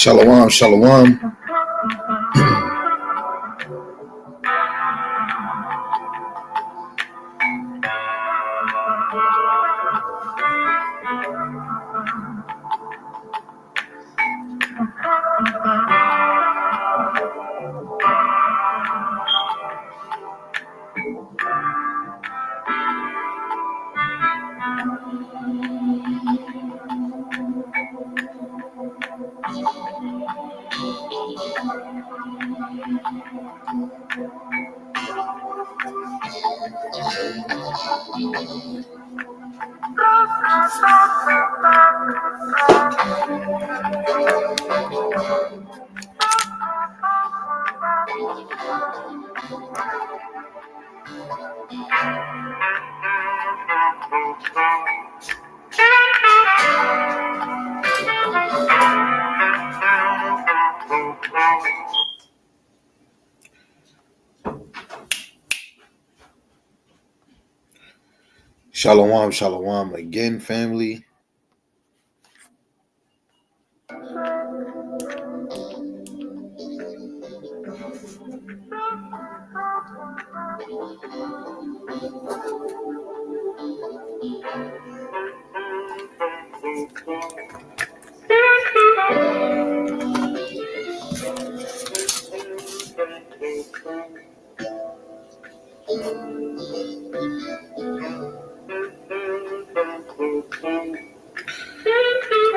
Shalom, shalom. Shalom, shalom again, family.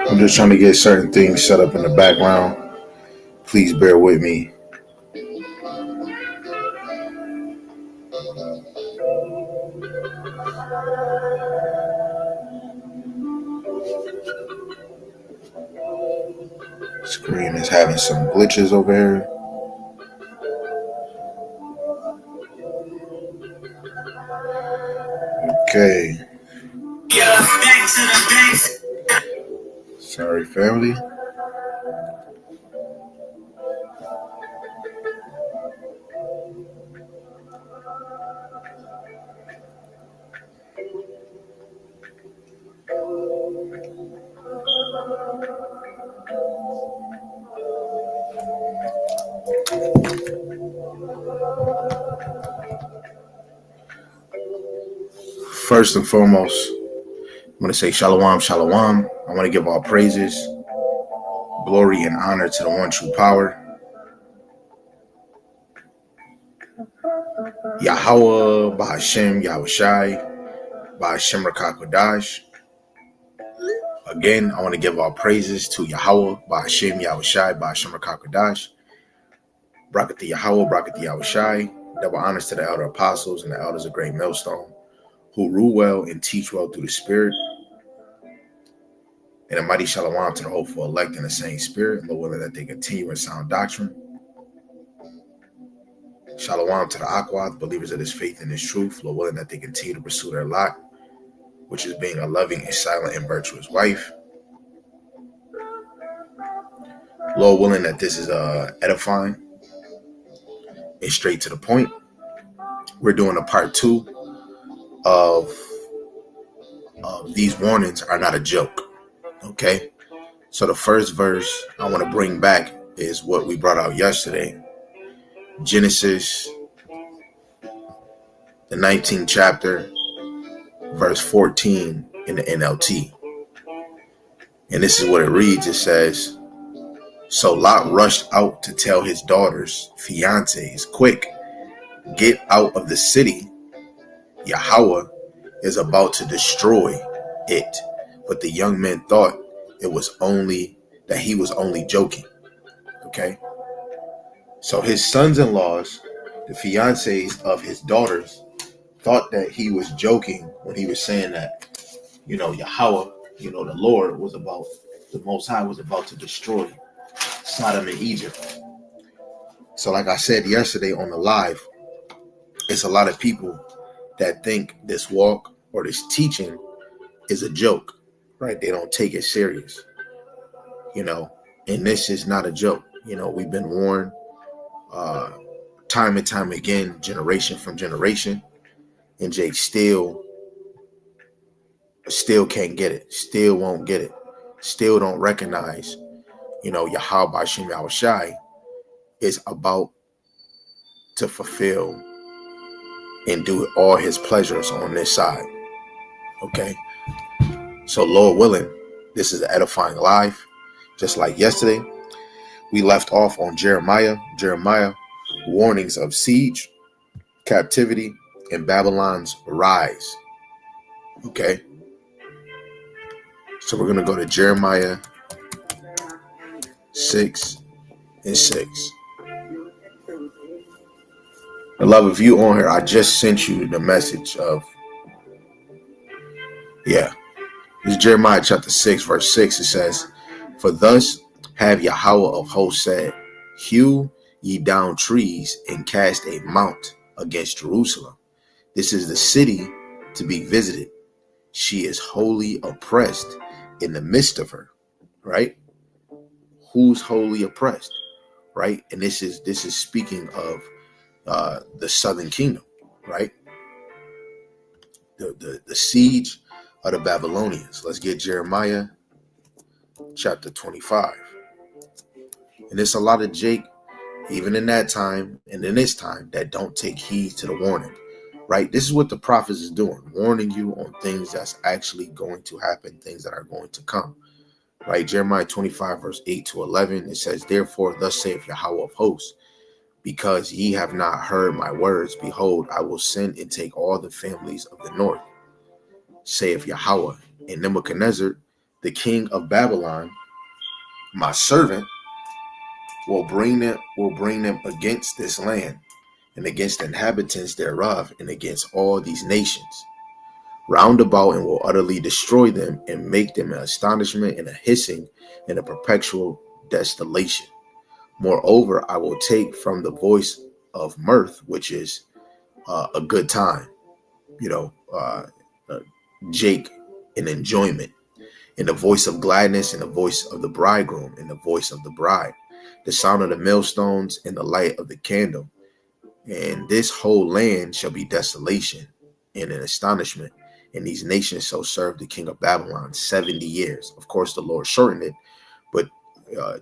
I'm just trying to get certain things set up in the background. Please bear with me. Screen is having some glitches over here. Okay. Sorry, family. First and foremost, I'm going to say shalom, shalom. I want to give all praises, glory, and honor to the one true power, Yahweh, Bahashem, Yahushai, Bahashem Rakakwadash. Again, I want to give all praises to Yahweh, Bahashem, Yahushai, Bahashem Rakakwadash. Brakati Yahweh, Brakati Yahushai. Double honors to the elder apostles and the elders of Great Millstone, who rule well and teach well through the Spirit. And a mighty shalom to the hopeful elect in the same Spirit, Lord willing that they continue in sound doctrine. Shalom to the Aqua, the believers of this faith and this truth, Lord willing that they continue to pursue their lot, which is being a loving and silent and virtuous wife. Lord willing that this is edifying and straight to the point. We're doing a part 2 of these warnings are not a joke. Okay, so the first verse I want to bring back is what we brought out yesterday. Genesis, the 19th chapter, verse 14 in the NLT. And this is what it reads. It says, "So Lot rushed out to tell his daughters, fiancés, quick, get out of the city. Yahweh is about to destroy it." But the young men thought it was only that he was only joking. Okay. So his sons-in-laws, the fiancés of his daughters, thought that he was joking when he was saying that, Yahweh, the Lord was about, the Most High was about to destroy Sodom and Egypt. So like I said yesterday on the live, it's a lot of people that think this walk or this teaching is a joke, right? They don't take it serious, and this is not a joke. We've been warned time and time again, generation from generation, and Jake still can't get it, still won't get it, still don't recognize, Yahweh Hashem Yahushai is about to fulfill and do all his pleasures on this side. Okay. So Lord willing, this is Edifying Life. Just like yesterday, we left off on Jeremiah, warnings of siege, captivity, and Babylon's rise. Okay. So we're going to go to Jeremiah 6:6. Beloved, if you on here, I just sent you the message of, it's Jeremiah chapter 6, verse 6. It says, "For thus have Yahweh of hosts said, hew ye down trees and cast a mount against Jerusalem. This is the city to be visited. She is wholly oppressed in the midst of her." Right? Who's wholly oppressed? Right? And this is speaking of the southern kingdom, right? The siege of the Babylonians. Let's get Jeremiah chapter 25. And there's a lot of Jake, even in that time and in this time, that don't take heed to the warning, right? This is what the prophets is doing, warning you on things that's actually going to happen, things that are going to come, right? Jeremiah 25, verse 8-11, it says, "Therefore, thus saith Yahweh of hosts, because ye have not heard my words, behold, I will send and take all the families of the north, saith Yahweh, and Nebuchadnezzar, the king of Babylon, my servant, will bring them against this land, and against the inhabitants thereof, and against all these nations round about, and will utterly destroy them, and make them an astonishment and a hissing and a perpetual desolation. Moreover, I will take from the voice of mirth, which is a good time, Jake, an enjoyment, and the voice of gladness, and the voice of the bridegroom, and the voice of the bride, the sound of the millstones, and the light of the candle. And this whole land shall be desolation and an astonishment, and these nations shall serve the king of Babylon 70 years. Of course, the Lord shortened it, but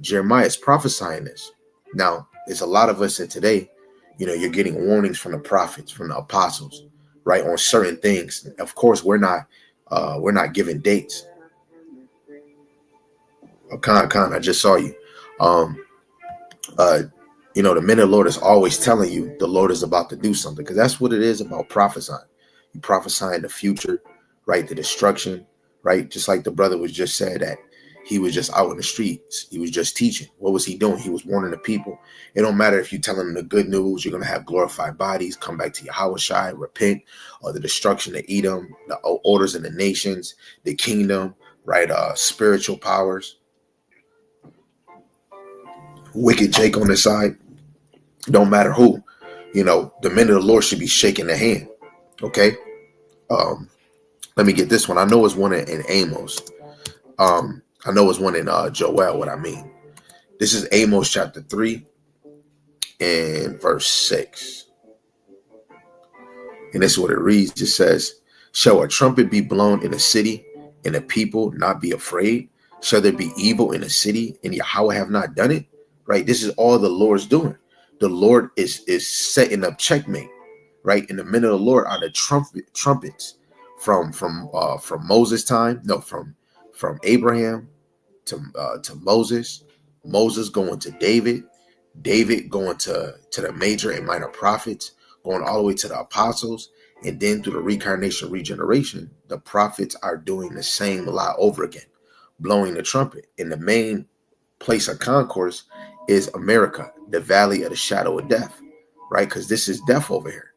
Jeremiah is prophesying this. Now, there's a lot of us that today, you're getting warnings from the prophets, from the apostles, right, on certain things. Of course, we're not giving dates. Khan, I just saw you. The minute the Lord is always telling you the Lord is about to do something, because that's what it is about prophesying. You prophesying the future, right? The destruction, right? Just like the brother was just said that he was just out in the streets. He was just teaching. What was he doing? He was warning the people. It don't matter if you're telling them the good news, you're going to have glorified bodies, come back to Yahushua, repent, or the destruction of Edom, the orders in the nations, the kingdom, right? Spiritual powers. Wicked Jake on the side. Don't matter who. The men of the Lord should be shaking their hand. Okay. Let me get this one. I know it's one in Amos. I know it's one in Joel, what I mean. This is Amos chapter 3 and verse 6. And this is what it reads. It says, "Shall a trumpet be blown in a city, and the people not be afraid? Shall there be evil in a city, and Yahweh have not done it?" Right? This is all the Lord's doing. The Lord is setting up checkmate. Right? In the middle of the Lord are the trumpets from Moses' time. No, from Abraham to Moses, going to David going to the major and minor prophets, going all the way to the apostles, and then through the reincarnation, regeneration, the prophets are doing the same lie over again, blowing the trumpet. And the main place of concourse is America, the valley of the shadow of death, right? Because this is death over here.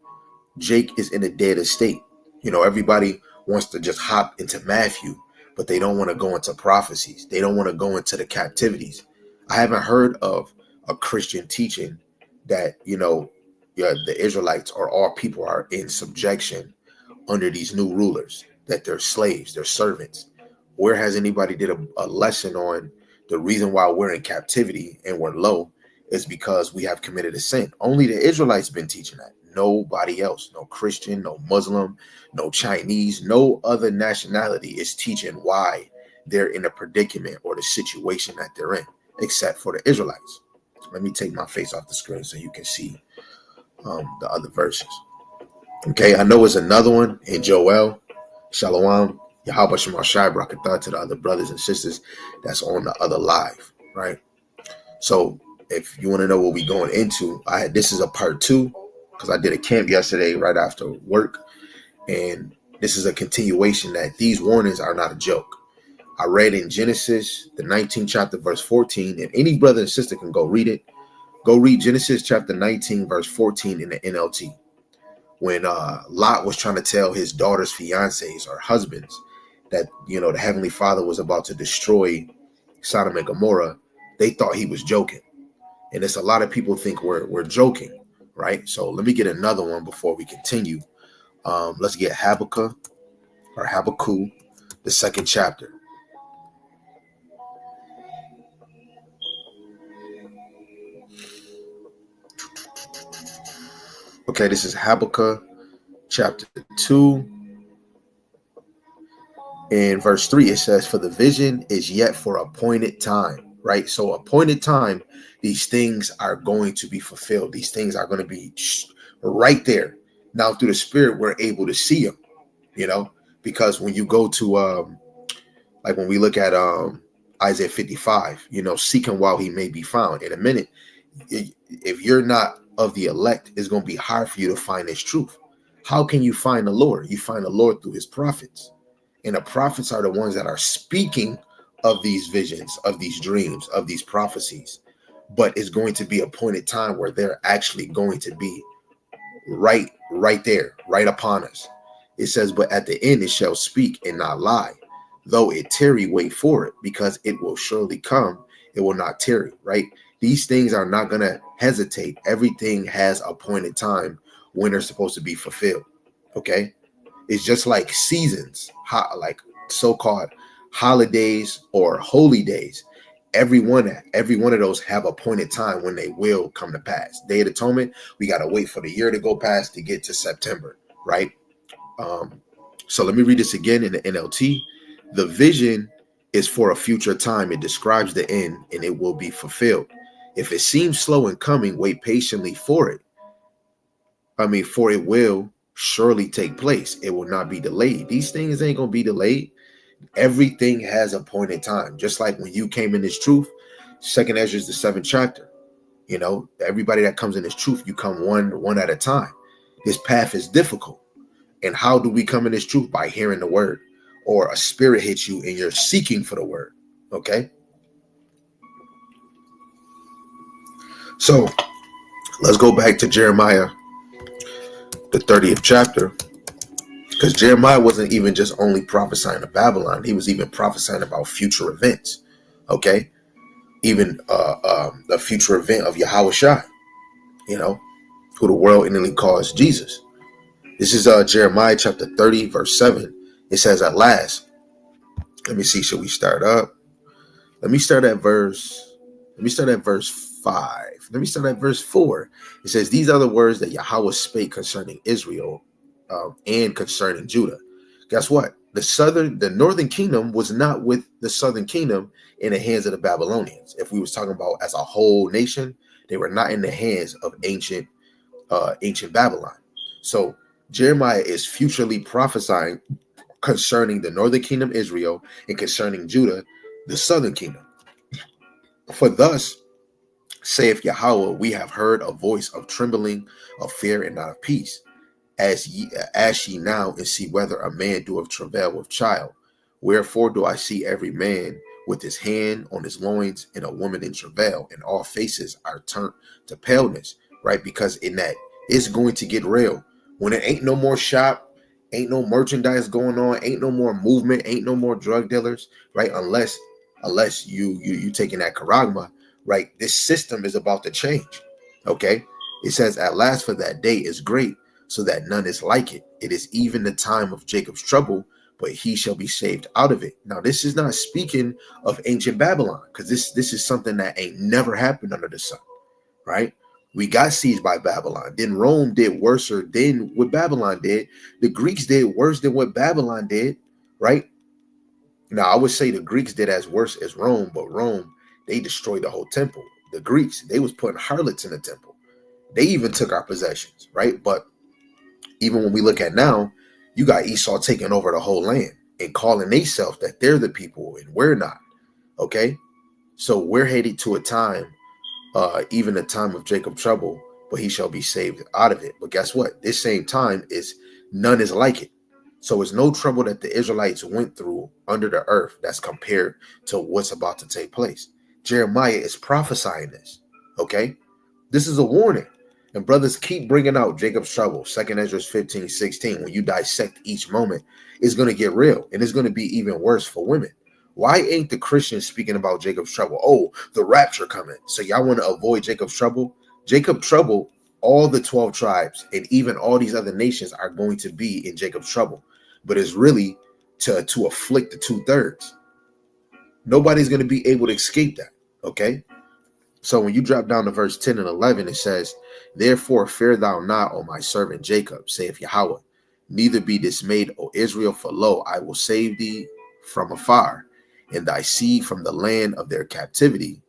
Jake is in a dead state. Everybody wants to just hop into Matthew, but they don't want to go into prophecies. They don't want to go into the captivities. I haven't heard of a Christian teaching that, the Israelites or all people are in subjection under these new rulers, that they're slaves, they're servants. Where has anybody did a lesson on the reason why we're in captivity and we're low is because we have committed a sin? Only the Israelites been teaching that. Nobody else, no Christian, no Muslim, no Chinese, no other nationality is teaching why they're in a predicament or the situation that they're in. except for the Israelites. Let me take my face off the screen so you can see the other verses. Okay, I know it's another one in Joel. Shalom, Yahweh Shema Shai Barakatah to the other brothers and sisters that's on the other live, right? So if you want to know what we're going into, this is a part 2 because I did a camp yesterday right after work, and this is a continuation that these warnings are not a joke. I read in Genesis, the 19th chapter, verse 14, and any brother and sister can go read it. Go read Genesis chapter 19, verse 14 in the NLT. When Lot was trying to tell his daughter's fiancés or husbands that, the Heavenly Father was about to destroy Sodom and Gomorrah, they thought he was joking. And it's a lot of people think we're joking, right? So let me get another one before we continue. Let's get Habakkuk, the 2nd chapter. Okay, this is Habakkuk chapter 2. In verse 3, it says, "For the vision is yet for appointed time," right? So appointed time, these things are going to be fulfilled. These things are going to be right there. Now, through the Spirit, we're able to see them, because when you go to, like when we look at Isaiah 55, seek him while he may be found. In a minute, if you're not of the elect, it's going to be hard for you to find this truth. How can you find the Lord? You find the Lord through his prophets. And the prophets are the ones that are speaking of these visions, of these dreams, of these prophecies. But it's going to be a point in time where they're actually going to be right there, right upon us. It says, "But at the end it shall speak and not lie. Though it tarry, wait for it, because it will surely come. It will not tarry," right? These things are not going to hesitate. Everything has a point in time when they're supposed to be fulfilled. Okay? It's just like seasons, like so-called holidays or holy days. Every one of those have a point in time when they will come to pass. Day of Atonement, we got to wait for the year to go past to get to September, right? So let me read this again in the NLT. "The vision is for a future time. It describes the end, and it will be fulfilled. If it seems slow in coming, wait patiently for it. For it will surely take place. It will not be delayed." These things ain't going to be delayed. Everything has a point in time. Just like when you came in this truth, 2nd Ezra is the 7th chapter. Everybody that comes in this truth, you come one at a time. This path is difficult. And how do we come in this truth? By hearing the word, or a spirit hits you and you're seeking for the word. Okay. So let's go back to Jeremiah, the 30th chapter, because Jeremiah wasn't even just only prophesying of Babylon. He was even prophesying about future events. Okay. Even the future event of Yahweh Shai, who the world innately calls Jesus. This is Jeremiah chapter 30, verse 7. It says, "At last," let me see, should we start up? Let me start at verse 5. Let me start at verse 4. It says, "These are the words that Yahweh spake concerning Israel and concerning Judah." Guess what? The northern kingdom was not with the southern kingdom in the hands of the Babylonians. If we was talking about as a whole nation, they were not in the hands of ancient Babylon. So Jeremiah is futurely prophesying concerning the northern kingdom, Israel, and concerning Judah, the southern kingdom. "For thus saith Yahweh, we have heard a voice of trembling, of fear, and not of peace. As ye now, and see whether a man doeth travail with child. Wherefore do I see every man with his hand on his loins, and a woman in travail, and all faces are turned to paleness," right? Because in that, it's going to get real. When there ain't no more shop, ain't no merchandise going on, ain't no more movement, ain't no more drug dealers, right? Unless you taking that charagma, right? This system is about to change. Okay. It says, "At last, for that day is great, so that none is like it. It is even the time of Jacob's trouble, but he shall be saved out of it." Now, this is not speaking of ancient Babylon, because this is something that ain't never happened under the sun, right? We got sieged by Babylon. Then Rome did worse than what Babylon did. The Greeks did worse than what Babylon did, right? Now, I would say the Greeks did as worse as Rome, but Rome They destroyed the whole temple. The Greeks, they was putting harlots in the temple. They even took our possessions, right? But even when we look at now, you got Esau taking over the whole land and calling themselves that they're the people and we're not. Okay, so we're headed to a time, even a time of Jacob trouble, but he shall be saved out of it. But guess what? This same time is none is like it. So it's no trouble that the Israelites went through under the earth that's compared to what's about to take place. Jeremiah is prophesying this. Okay, this is a warning. And brothers keep bringing out Jacob's trouble. 2nd Ezra 15:16. When you dissect each moment, it's going to get real, and it's going to be even worse for women. Why ain't the Christians speaking about Jacob's trouble? Oh, the rapture coming. So y'all want to avoid Jacob's trouble? Jacob's trouble, all the 12 tribes and even all these other nations are going to be in Jacob's trouble. But it's really to afflict the 2/3. Nobody's going to be able to escape that. Okay? So when you drop down to verse 10 and 11, it says, therefore fear thou not, O my servant Jacob, saith Yahweh, neither be dismayed, O Israel, for lo, I will save thee from afar, and thy seed from the land of their captivity.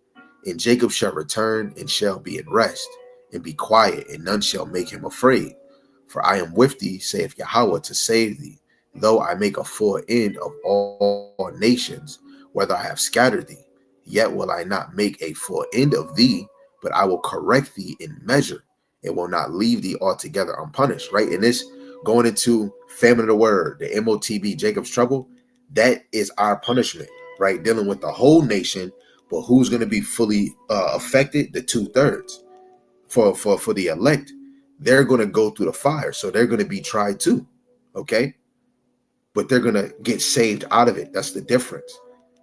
And Jacob shall return and shall be in rest, and be quiet, and none shall make him afraid. For I am with thee, saith Yahweh, to save thee, though I make a full end of all nations, whether I have scattered thee. Yet will I not make a full end of thee, but I will correct thee in measure, and will not leave thee altogether unpunished. Right? And this going into famine of the word, the MOTB, Jacob's trouble, that is our punishment, right? Dealing with the whole nation, but who's going to be fully affected? The 2/3. For the elect, they're going to go through the fire, so they're going to be tried too, okay? But they're going to get saved out of it. That's the difference.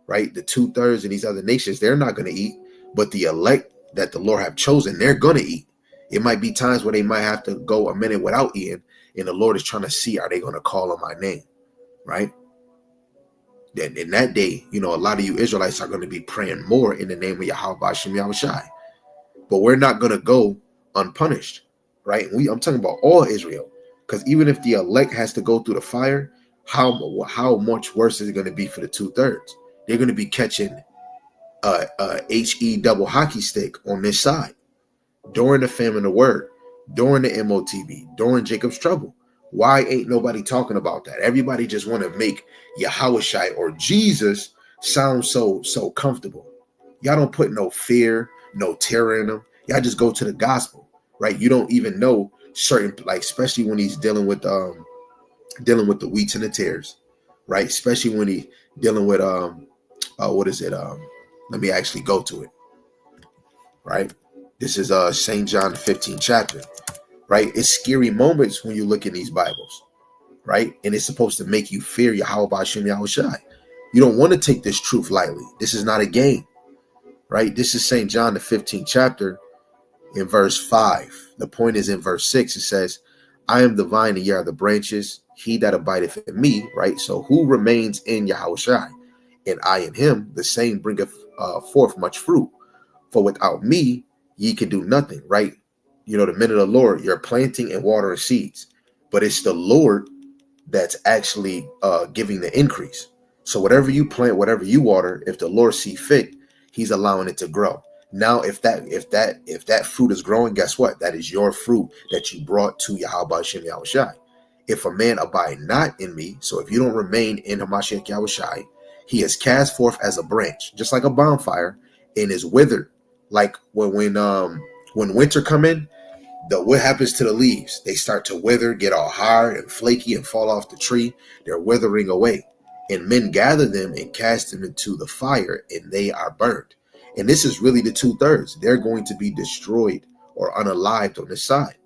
Right? The 2/3 in these other nations, they're not going to eat, but the elect that the Lord have chosen, they're going to eat. It might be times where they might have to go a minute without eating, and the Lord is trying to see, are they going to call on my name? Right? Then in that day, a lot of you Israelites are going to be praying more in the name of Yahweh Ba'ashem Yahushai. But we're not going to go unpunished, right? I'm talking about all Israel, because even if the elect has to go through the fire, how much worse is it going to be for the 2/3? They're going to be catching HE double hockey stick on this side during the famine of word, during the MOTB, during Jacob's trouble. Why ain't nobody talking about that? Everybody just want to make Yahushai or Jesus sound so comfortable. Y'all don't put no fear, no terror in them. Y'all just go to the gospel, right? You don't even know certain, like, especially when he's dealing with the wheats and the tares, right? Especially when he dealing with what is it? Let me actually go to it. Right? This is St. John 15 chapter. Right? It's scary moments when you look in these Bibles. Right? And it's supposed to make you fear Yahweh Ba'ashem Yahushai. You don't want to take this truth lightly. This is not a game. Right? This is St. John the 15th chapter in verse 5. The point is in verse 6. It says, I am the vine and ye are the branches. He that abideth in me. Right? So who remains in Yahushai? And I in him, the same bringeth forth much fruit. For without me, ye can do nothing, right? The men of the Lord, you're planting and watering seeds, but it's the Lord that's actually giving the increase. So whatever you plant, whatever you water, if the Lord see fit, he's allowing it to grow. Now, if that fruit is growing, guess what? That is your fruit that you brought to Yahweh Shem Yahushai. If a man abide not in me, so if you don't remain in Hamashiach Yahushai, he is cast forth as a branch, just like a bonfire, and is withered. Like when winter come in, what happens to the leaves? They start to wither, get all hard and flaky, and fall off the tree. They're withering away. And men gather them and cast them into the fire, and they are burned. And this is really the 2/3. They're going to be destroyed or unalived on this side.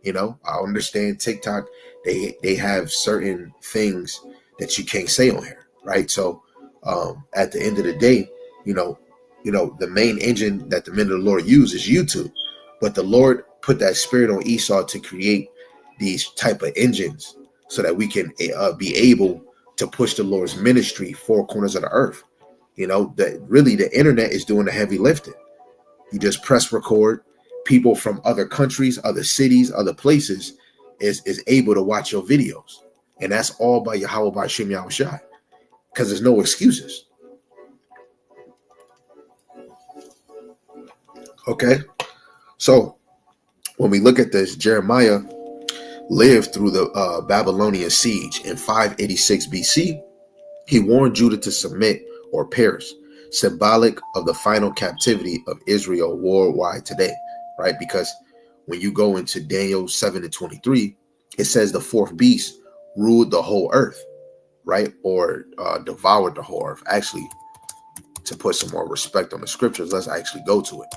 I understand TikTok, they have certain things that you can't say on here, right? So at the end of the day, the main engine that the men of the Lord use is YouTube. But the Lord put that spirit on Esau to create these type of engines so that we can be able to push the Lord's ministry 4 corners of the earth. That really the internet is doing the heavy lifting. You just press record. People from other countries, other cities, other places is able to watch your videos. And that's all by Yahweh Ba'ashem Yahushai. Because there's no excuses. Okay, so when we look at this, Jeremiah lived through the Babylonian siege in 586 BC. He warned Judah to submit or perish, symbolic of the final captivity of Israel worldwide today, right? Because when you go into Daniel 7:23, it says the fourth beast ruled the whole earth, right? Or devoured the whole earth. Actually, to put some more respect on the scriptures, let's actually go to it.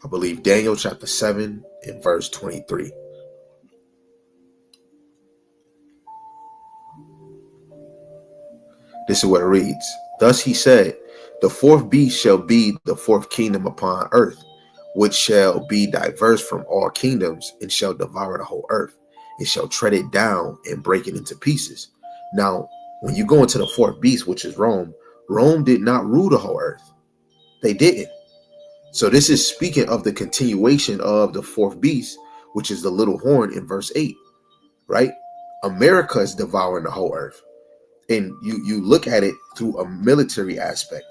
I believe Daniel chapter 7 and verse 23. This is what it reads. Thus he said, the fourth beast shall be the fourth kingdom upon earth, which shall be diverse from all kingdoms, and shall devour the whole earth. It shall tread it down and break it into pieces. Now, when you go into the fourth beast, which is Rome, Rome did not rule the whole earth. They didn't. So this is speaking of the continuation of the fourth beast, which is the little horn in verse 8, right? America is devouring the whole earth. And you look at it through a military aspect.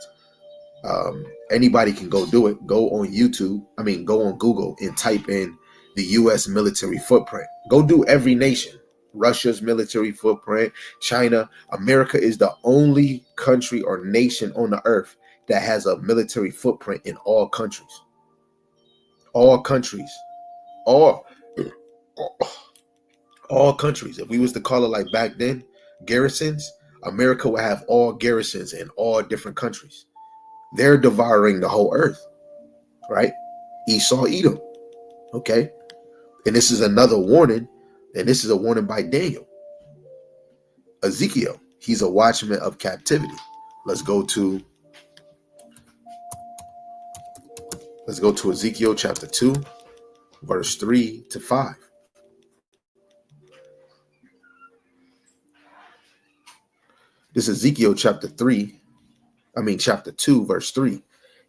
Anybody can go do it. Go on YouTube. Go on Google and type in the U.S. military footprint. Go do every nation. Russia's military footprint, China. America is the only country or nation on the earth that has a military footprint in all countries. All countries. All countries. If we was to call it like back then, garrisons, America would have all garrisons in all different countries. They're devouring the whole earth, right? Esau, Edom. Okay. And this is another warning. And this is a warning by Daniel. Ezekiel, he's a watchman of captivity. Let's go to Ezekiel chapter 2, verse 3 to 5. This is Ezekiel chapter 2, verse 3.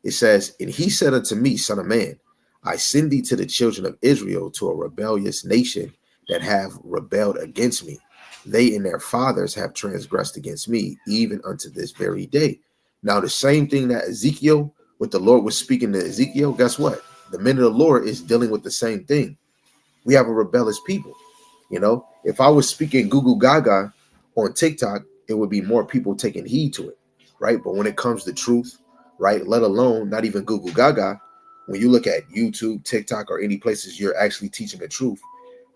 It says, and he said unto me, son of man, I send thee to the children of Israel, to a rebellious nation that have rebelled against me. They and their fathers have transgressed against me, even unto this very day. Now, the same thing that Ezekiel, what the Lord was speaking to Ezekiel, guess what? The men of the Lord is dealing with the same thing. We have a rebellious people. You know, if I was speaking Google Gaga on TikTok, it would be more people taking heed to it, right? But when it comes to truth, right, let alone not even Google Gaga, when you look at YouTube, TikTok, or any places you're actually teaching the truth,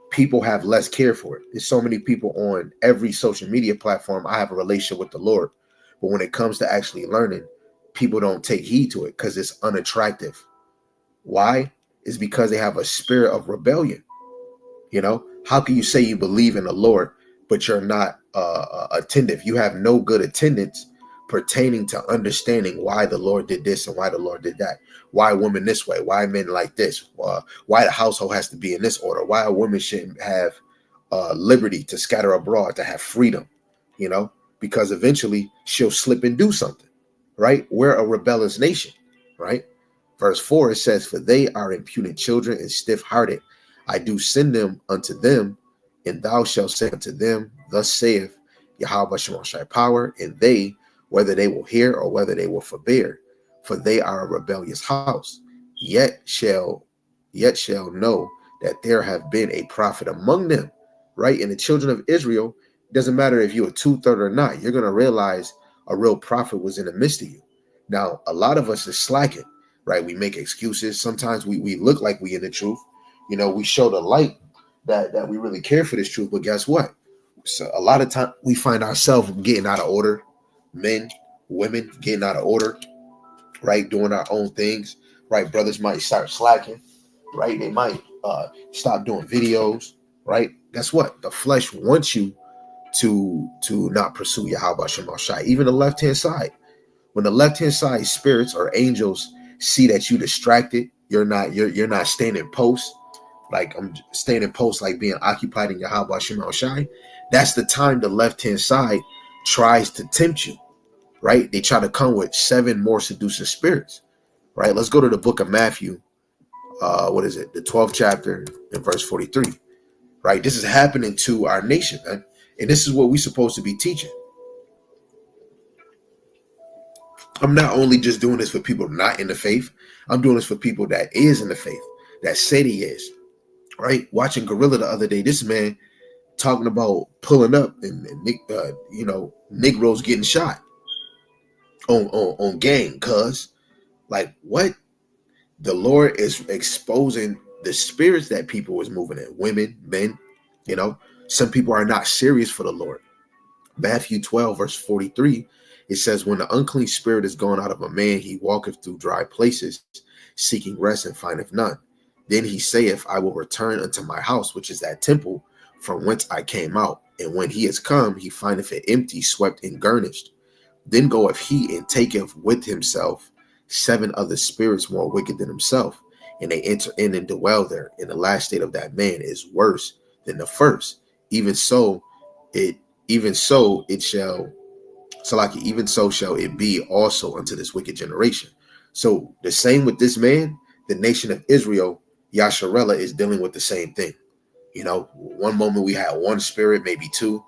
people have less care for it. There's so many people on every social media platform. I have a relationship with the Lord, but when it comes to actually learning, people don't take heed to it because it's unattractive. Why? It's because they have a spirit of rebellion. You know, how can you say you believe in the Lord, but you're not attentive? You have no good attendance pertaining to understanding why the Lord did this and why the Lord did that. Why women this way? Why men like this? Why the household has to be in this order? Why a woman shouldn't have liberty to scatter abroad, to have freedom, you know, because eventually she'll slip and do something, right? We're a rebellious nation, right? Verse 4, it says, for they are impudent children and stiff-hearted. I do send them unto them, and thou shalt say unto them, thus saith Yahweh Shemashai power, and they, whether they will hear or whether they will forbear, for they are a rebellious house, yet shall know that there have been a prophet among them, right? And the children of Israel, it doesn't matter if you're a two-third or not, you're going to realize a real prophet was in the midst of you. Now, a lot of us is slacking, right? We make excuses. Sometimes we look like we in the truth. You know, we show the light that we really care for this truth, but guess what? So a lot of time we find ourselves getting out of order. Men, women getting out of order, right? Doing our own things, right? Brothers might start slacking, right? They might stop doing videos, right? Guess what? The flesh wants you to not pursue Yahweh Shema Shai. Even the left-hand side. When the left-hand side spirits or angels see that you distracted, you're not staying in post. Like I'm staying in post, like being occupied in Yahweh Shema Shai. That's the time the left-hand side tries to tempt you, right? They try to come with 7 more seducing spirits, right? Let's go to the book of Matthew. The 12th chapter in verse 43, right? This is happening to our nation, man. And this is what we're supposed to be teaching. I'm not only just doing this for people not in the faith. I'm doing this for people that is in the faith, that said he is. Right? Watching Gorilla the other day, this man talking about pulling up and Negroes getting shot on gang, cuz like what? The Lord is exposing the spirits that people was moving in, women, men, some people are not serious for the Lord. Matthew 12, verse 43, it says, when the unclean spirit is gone out of a man, he walketh through dry places, seeking rest and findeth none. Then he saith, I will return unto my house, which is that temple from whence I came out. And when he is come, he findeth it empty, swept, and garnished. Then goeth he and taketh with himself 7 other spirits more wicked than himself, and they enter in and dwell there. And the last state of that man is worse than the first. Even so shall it be also unto this wicked generation. So the same with this man, the nation of Israel, Yasharella is dealing with the same thing. One moment we had one spirit, maybe two.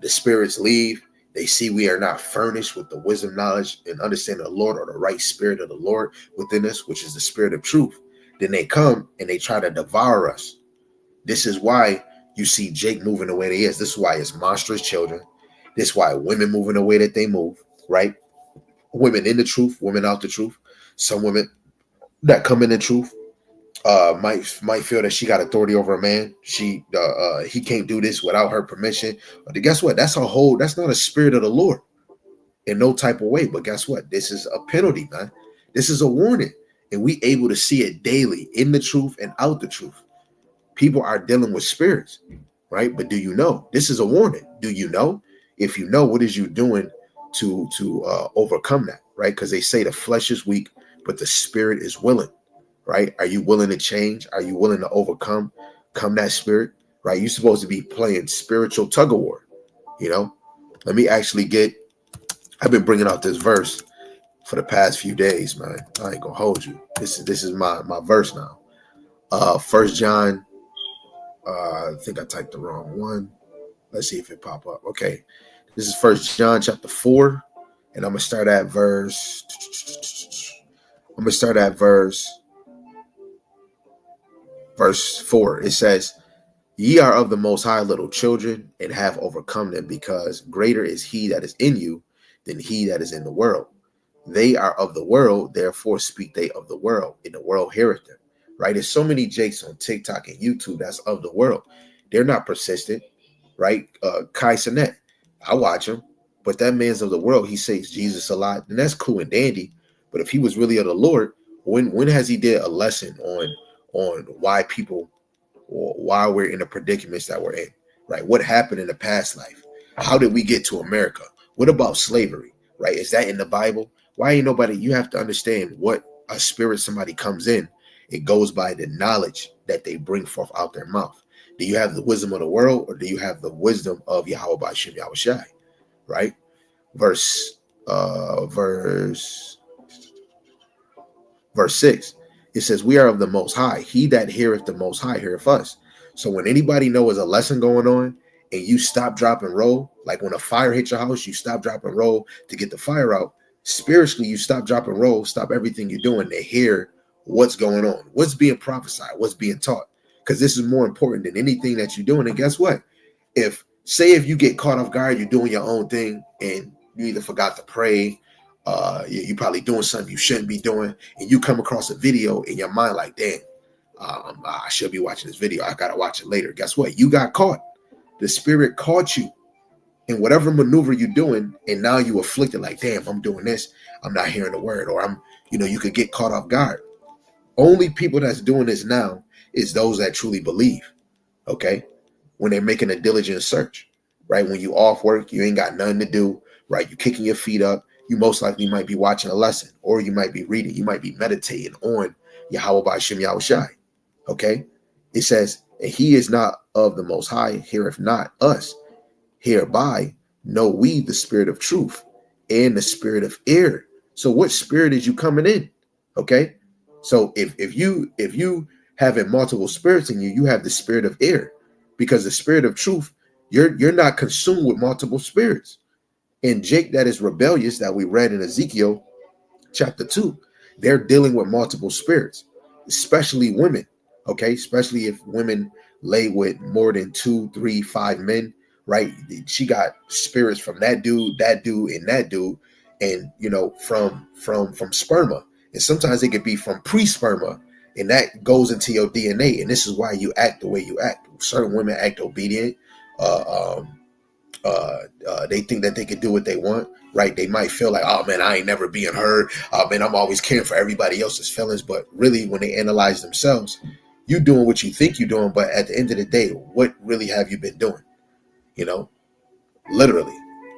The spirits leave. They see we are not furnished with the wisdom, knowledge, and understanding of the Lord, or the right spirit of the Lord within us, which is the spirit of truth. Then they come and they try to devour us. This is why you see Jake moving the way they is. This is why it's monstrous children. This is why women moving the way that they move, right? Women in the truth, women out the truth. Some women that come in the truth might feel that she got authority over a man. He can't do this without her permission. But guess what? That's not a spirit of the Lord in no type of way. But guess what? This is a penalty, man. This is a warning. And we able to see it daily in the truth and out the truth. People are dealing with spirits, right? But do you know? This is a warning. Do you know? If you know, what is you doing to overcome that, right? Because they say the flesh is weak, but the spirit is willing, right? Are you willing to change? Are you willing to overcome that spirit, right? You're supposed to be playing spiritual tug of war, Let me actually I've been bringing out this verse for the past few days, man. I ain't gonna hold you. This is my verse now. 1 John, I think I typed the wrong one. Let's see if it pop up. Okay. This is 1 John chapter 4. And I'm going to start at verse 4. It says, ye are of the Most High, little children, and have overcome them, because greater is he that is in you than he that is in the world. They are of the world, therefore speak they of the world, and the world heareth them. Right? There's so many Jakes on TikTok and YouTube that's of the world. They're not persistent. Right? Kai Cenat, I watch him, but that man's of the world. He says Jesus a lot, and that's cool and dandy. But if he was really of the Lord, when has he did a lesson on why we're in the predicaments that we're in? Right? What happened in the past life? How did we get to America? What about slavery? Right? Is that in the Bible? Why ain't nobody? You have to understand what a spirit somebody comes in. It goes by the knowledge that they bring forth out their mouth. Do you have the wisdom of the world, or do you have the wisdom of Yahweh B'Shem Yahweh Shai? Right? Verse 6. It says, we are of the Most High. He that heareth the Most High heareth us. So when anybody knows a lesson going on and you stop, drop, and roll, like when a fire hits your house, you stop, drop, and roll to get the fire out. Spiritually, you stop, drop, and roll, stop everything you're doing to hear what's going on, what's being prophesied, what's being taught. Because this is more important than anything that you're doing. And guess what? If you get caught off guard, you're doing your own thing, and you either forgot to pray, you're probably doing something you shouldn't be doing, and you come across a video in your mind like, damn, I should be watching this video. I got to watch it later. Guess what? You got caught. The spirit caught you in whatever maneuver you're doing, and now you afflicted like, damn, I'm doing this. I'm not hearing the word, or you could get caught off guard. Only people that's doing this now is those that truly believe, okay? When they're making a diligent search, right? When you off work, you ain't got nothing to do, right? You kicking your feet up. You most likely might be watching a lesson, or you might be reading. You might be meditating on Yahweh B'Shem Yahweh Shai, okay? It says, and he is not of the Most High, heareth not us. Hereby know we the spirit of truth and the spirit of error. So what spirit is you coming in, okay? So if you having multiple spirits in you, you have the spirit of error, because the spirit of truth, you're not consumed with multiple spirits. And Jake that is rebellious, that we read in Ezekiel, chapter 2, they're dealing with multiple spirits, especially women. Okay, especially if women lay with more than 2, 3, 5 men, right? She got spirits from that dude, and that dude, and from sperma, and sometimes it could be from pre-sperma, and that goes into your DNA, and this is why you act the way you act. Certain women act obedient. They think that they can do what they want, right? They might feel like, oh man, I ain't never being heard. Oh man, I'm always caring for everybody else's feelings. But really, when they analyze themselves, you doing what you think you're doing, but at the end of the day, what really have you been doing? Literally.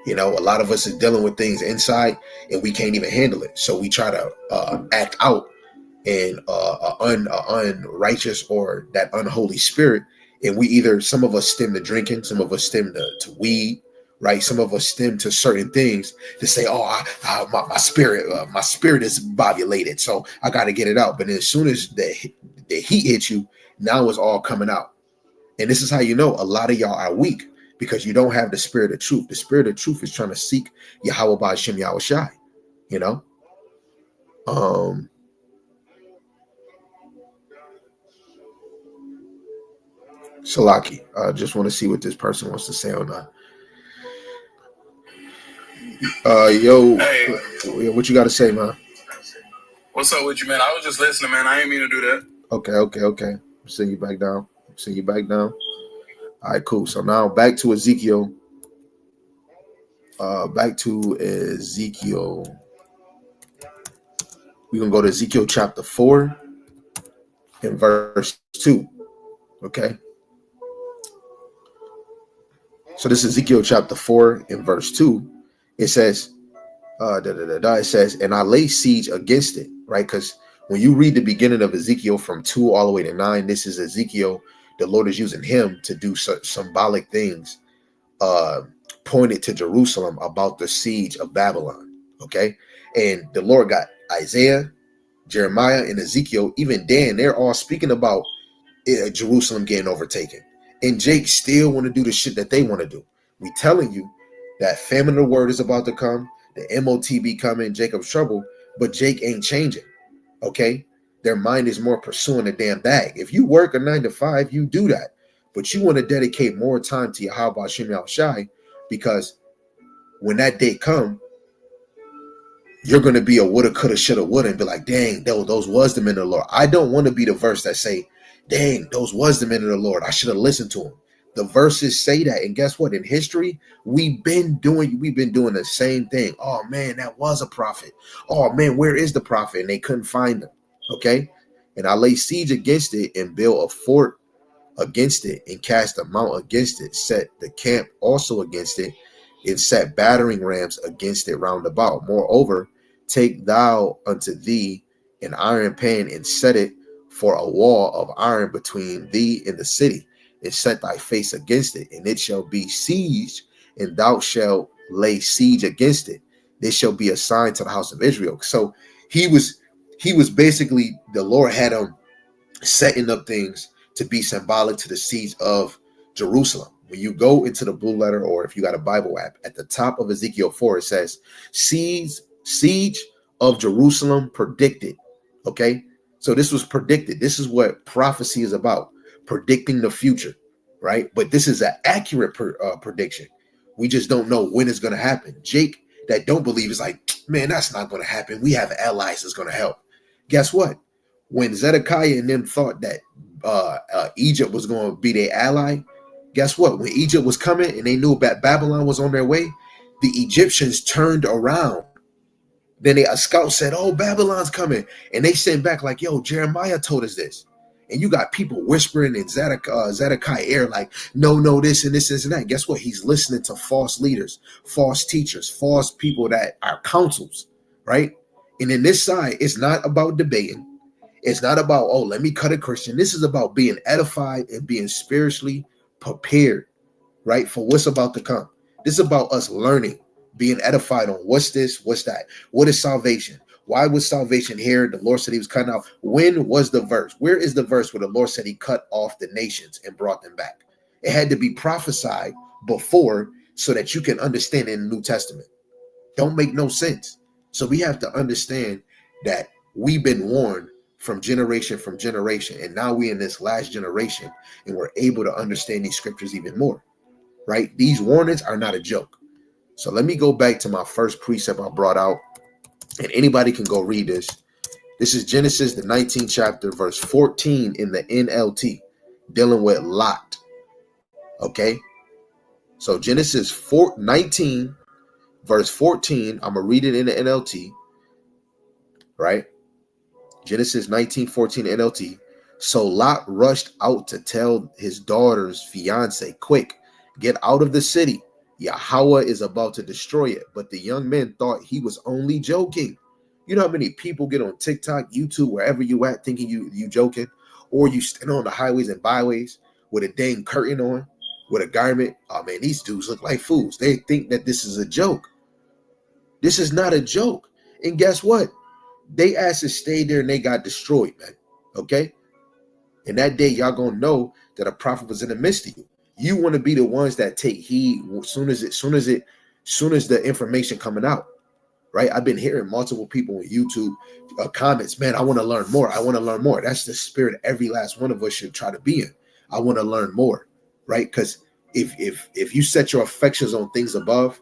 A lot of us are dealing with things inside, and we can't even handle it. So we try to act out in unrighteous or that unholy spirit. And some of us stem to drinking, some of us stem to weed, right? Some of us stem to certain things to say, oh, my spirit is bovulated, so I got to get it out. But as soon as the heat hits you, now it's all coming out. And this is how you know a lot of y'all are weak, because you don't have the spirit of truth. The spirit of truth is trying to seek Yahweh Ba'Shem Yahweh Shai, Salaki, I just want to see what this person wants to say on that. Hey, what you got to say, man? What's up with you, man? I was just listening, man. I ain't mean to do that. Okay. Send you back down. All right, cool. So now back to Ezekiel. We're going to go to Ezekiel chapter 4 and verse 2. Okay. So this is Ezekiel chapter 4 and verse 2. It says, it says, and I lay siege against it, right? Because when you read the beginning of Ezekiel from 2 all the way to 9, this is Ezekiel. The Lord is using him to do symbolic things pointed to Jerusalem about the siege of Babylon. Okay. And the Lord got Isaiah, Jeremiah, and Ezekiel, even Dan, they're all speaking about Jerusalem getting overtaken. And Jake still want to do the shit that they want to do. We telling you that famine of the word is about to come, the MOTB coming, Jacob's trouble, but Jake ain't changing. Okay. Their mind is more pursuing the damn bag. If you work a 9 to 5, you do that. But you want to dedicate more time to Yahweh Ba'Shem Yahweh Shai, because when that day come, you're going to be a woulda, coulda, shoulda, woulda, and be like, dang, those was the men of the Lord. I don't want to be the verse that say, dang, those was the men of the Lord. I should have listened to him. The verses say that. And guess what? In history, we've been doing the same thing. Oh man, that was a prophet. Oh man, where is the prophet? And they couldn't find him. Okay. And I lay siege against it and build a fort against it and cast a mount against it, set the camp also against it, and set battering rams against it round about. Moreover, take thou unto thee an iron pan and set it for a wall of iron between thee and the city, and set thy face against it, and it shall be sieged, and thou shalt lay siege against it. This shall be a sign to the house of Israel. So he was basically, the Lord had him setting up things to be symbolic to the siege of Jerusalem. When you go into the blue letter, or if you got a Bible app, at the top of Ezekiel 4, it says, siege of Jerusalem predicted. Okay. So this was predicted. This is what prophecy is about, predicting the future, right? But this is an accurate prediction. We just don't know when it's going to happen. Jake, that don't believe, is like, man, that's not going to happen. We have allies that's going to help. Guess what? When Zedekiah and them thought that Egypt was going to be their ally, guess what? When Egypt was coming and they knew that Babylon was on their way, the Egyptians turned around. Then a scout said, oh, Babylon's coming. And they sent back like, yo, Jeremiah told us this. And you got people whispering in Zedekiah ear like, no, this and this and that. Guess what? He's listening to false leaders, false teachers, false people that are councils, right? And in this side, it's not about debating. It's not about, oh, let me cut a Christian. This is about being edified and being spiritually prepared, right, for what's about to come. This is about us learning, being edified on what's this, what's that, what is salvation, why was salvation here? The Lord said he was cutting off. When was the verse? Where is the verse where the Lord said he cut off the nations and brought them back? It had to be prophesied before so that you can understand in the New Testament. Don't make no sense. So we have to understand that we've been warned from generation, and now we're in this last generation, and we're able to understand these scriptures even more, right? These warnings are not a joke. So let me go back to my first precept I brought out, and anybody can go read this. This is Genesis, the 19th chapter, verse 14 in the NLT, dealing with Lot. Okay? So Genesis 19, verse 14, I'm going to read it in the NLT, right? Genesis 19:14 NLT. So Lot rushed out to tell his daughter's fiance, quick, get out of the city. Yahweh is about to destroy it. But the young men thought he was only joking. You know how many people get on TikTok, YouTube, wherever you at, thinking you joking? Or you stand on the highways and byways with a dang curtain on, with a garment. Oh man, these dudes look like fools. They think that this is a joke. This is not a joke. And guess what? They asses stayed there and they got destroyed, man. Okay? And that day, y'all gonna know that a prophet was in the midst of you. You want to be the ones that take heed soon as the information coming out, right? I've been hearing multiple people on YouTube comments, man, I want to learn more. I want to learn more. That's the spirit every last one of us should try to be in. I want to learn more, right? Because if you set your affections on things above,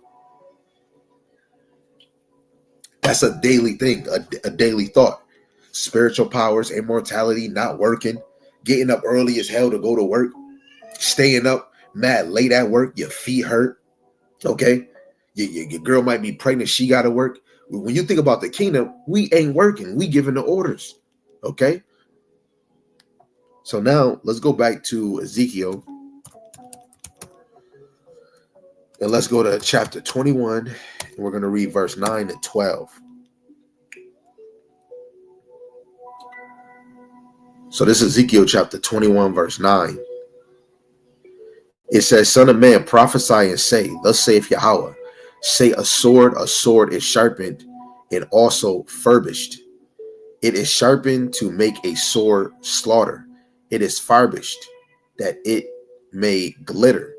that's a daily thing, a daily thought. Spiritual powers, immortality, not working, getting up early as hell to go to work, staying up mad late at work, your feet hurt, okay? Your girl might be pregnant, she got to work. When you think about the kingdom, we ain't working. We giving the orders, okay? So now let's go back to Ezekiel. And let's go to chapter 21. And we're going to read verse 9 to 12. So this is Ezekiel chapter 21, verse 9. It says, Son of man, prophesy and say, thus saith Yahweh, say a sword is sharpened and also furbished. It is sharpened to make a sore slaughter. It is furbished that it may glitter.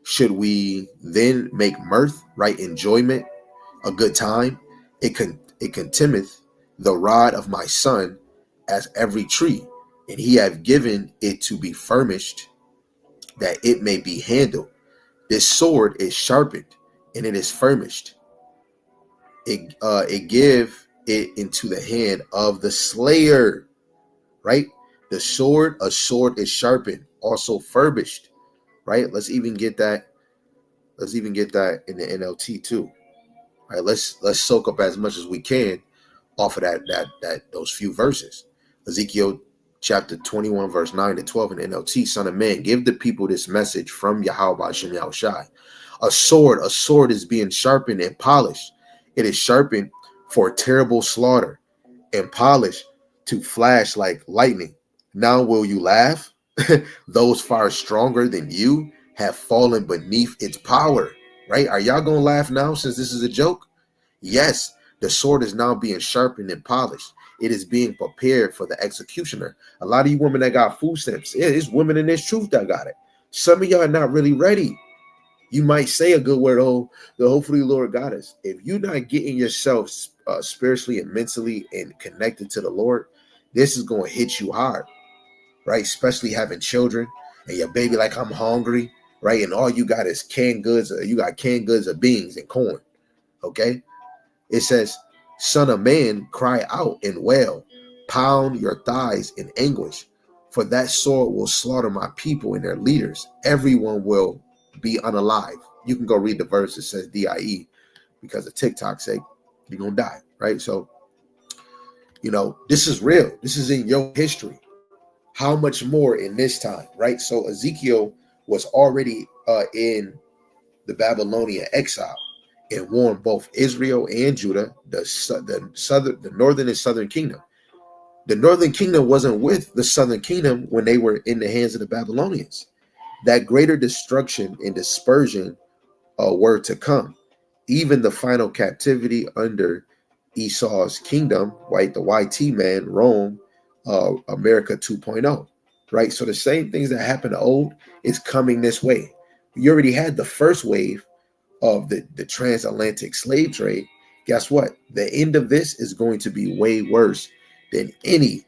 Should we then make mirth, right? Enjoyment, a good time? It contemneth the rod of my son as every tree, and he have given it to be furnished, that it may be handled. This sword is sharpened, and it is furnished. It give it into the hand of the slayer, right? A sword is sharpened, also furbished, right? Let's even get that in the NLT too. All right, let's soak up as much as we can off of those few verses. Ezekiel chapter 21, verse 9 to 12 in the NLT. Son of man, give the people this message from Yahweh Hashem Yahushai. A sword is being sharpened and polished. It is sharpened for terrible slaughter and polished to flash like lightning. Now will you laugh? Those far stronger than you have fallen beneath its power, right? Are y'all gonna laugh now since this is a joke? Yes, the sword is now being sharpened and polished. It is being prepared for the executioner. A lot of you women that got food stamps, it's women in this truth that got it. Some of y'all are not really ready. You might say a good word, hopefully the Lord got us. If you're not getting yourself spiritually and mentally and connected to the Lord, this is going to hit you hard, right? Especially having children and your baby like, I'm hungry, right? And all you got is canned goods. You got canned goods of beans and corn, okay? It says, Son of man, cry out and wail, pound your thighs in anguish, for that sword will slaughter my people and their leaders. Everyone will be unalive. You can go read the verse that says DIE, because of TikTok's sake, you're going to die, right? So, this is real. This is in your history. How much more in this time, right? So Ezekiel was already in the Babylonian exile and warned both Israel and Judah, the northern and southern kingdom. The northern kingdom wasn't with the southern kingdom when they were in the hands of the Babylonians. That greater destruction and dispersion were to come. Even the final captivity under Esau's kingdom, right? The YT man, Rome, America 2.0, right? So the same things that happened to old is coming this way. You already had the first wave of the transatlantic slave trade, Guess what? The end of this is going to be way worse than any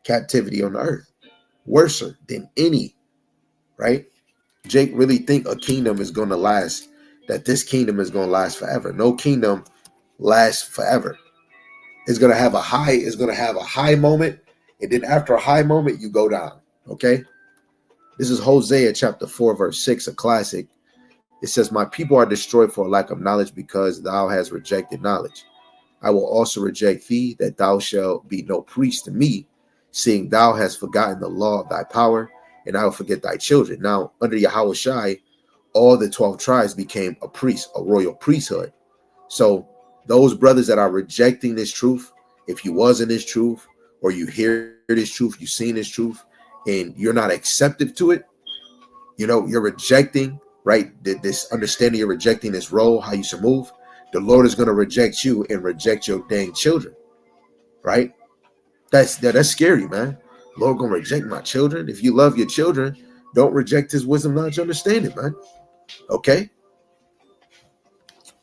captivity on the earth. Worser than any, right? Jake really think a kingdom is going to last, that this kingdom is going to last forever. No kingdom lasts forever. It's going to have a high, moment, and then after a high moment, you go down, okay? This is Hosea chapter 4, verse 6, a classic. It says, my people are destroyed for a lack of knowledge because thou hast rejected knowledge. I will also reject thee, that thou shalt be no priest to me, seeing thou hast forgotten the law of thy power, and I will forget thy children. Now, under Yahushua, all the 12 tribes became a priest, a royal priesthood. So those brothers that are rejecting this truth, if you was in this truth, or you hear this truth, you seen this truth, and you're not acceptive to it, you're rejecting, right? This understanding, you're rejecting this role, how you should move. The Lord is going to reject you and reject your dang children, right? That's scary, man. Lord going to reject my children. If you love your children, don't reject his wisdom, knowledge, understanding, man. Okay?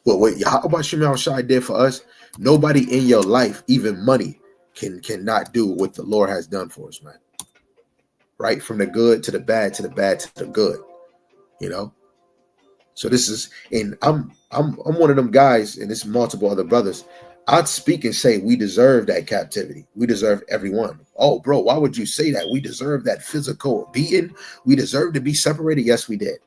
Well, what Yahweh Shem Shai did for us, nobody in your life, even money, cannot do what the Lord has done for us, man. Right? From the good to the bad, to the bad to the good. So this is, and I'm one of them guys, and it's multiple other brothers. I'd speak and say we deserve that captivity. We deserve everyone. Oh, bro, why would you say that? We deserve that physical beating. We deserve to be separated. Yes, we did.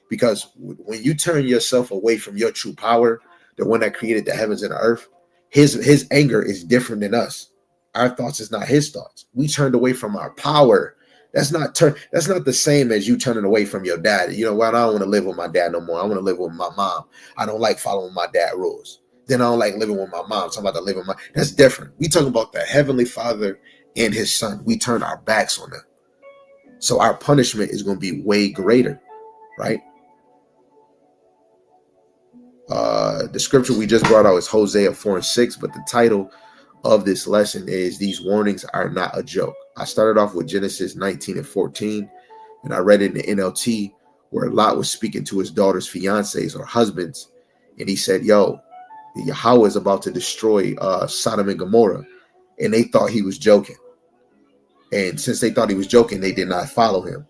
Because when you turn yourself away from your true power, the one that created the heavens and the earth, his anger is different than us. Our thoughts is not his thoughts. We turned away from our power. That's not the same as you turning away from your dad. I don't want to live with my dad no more. I want to live with my mom. I don't like following my dad rules. Then I don't like living with my mom. So I'm about to live with that's different. We talking about the Heavenly Father and his son. We turn our backs on them. So our punishment is going to be way greater, right? The scripture we just brought out is Hosea 4:6, but the title of this lesson is These Warnings Are Not a Joke. I started off with Genesis 19:14, and I read it in the NLT where Lot was speaking to his daughter's fiancés or husbands, and he said, yo, Yahweh is about to destroy Sodom and Gomorrah, and they thought he was joking. And since they thought he was joking, they did not follow him.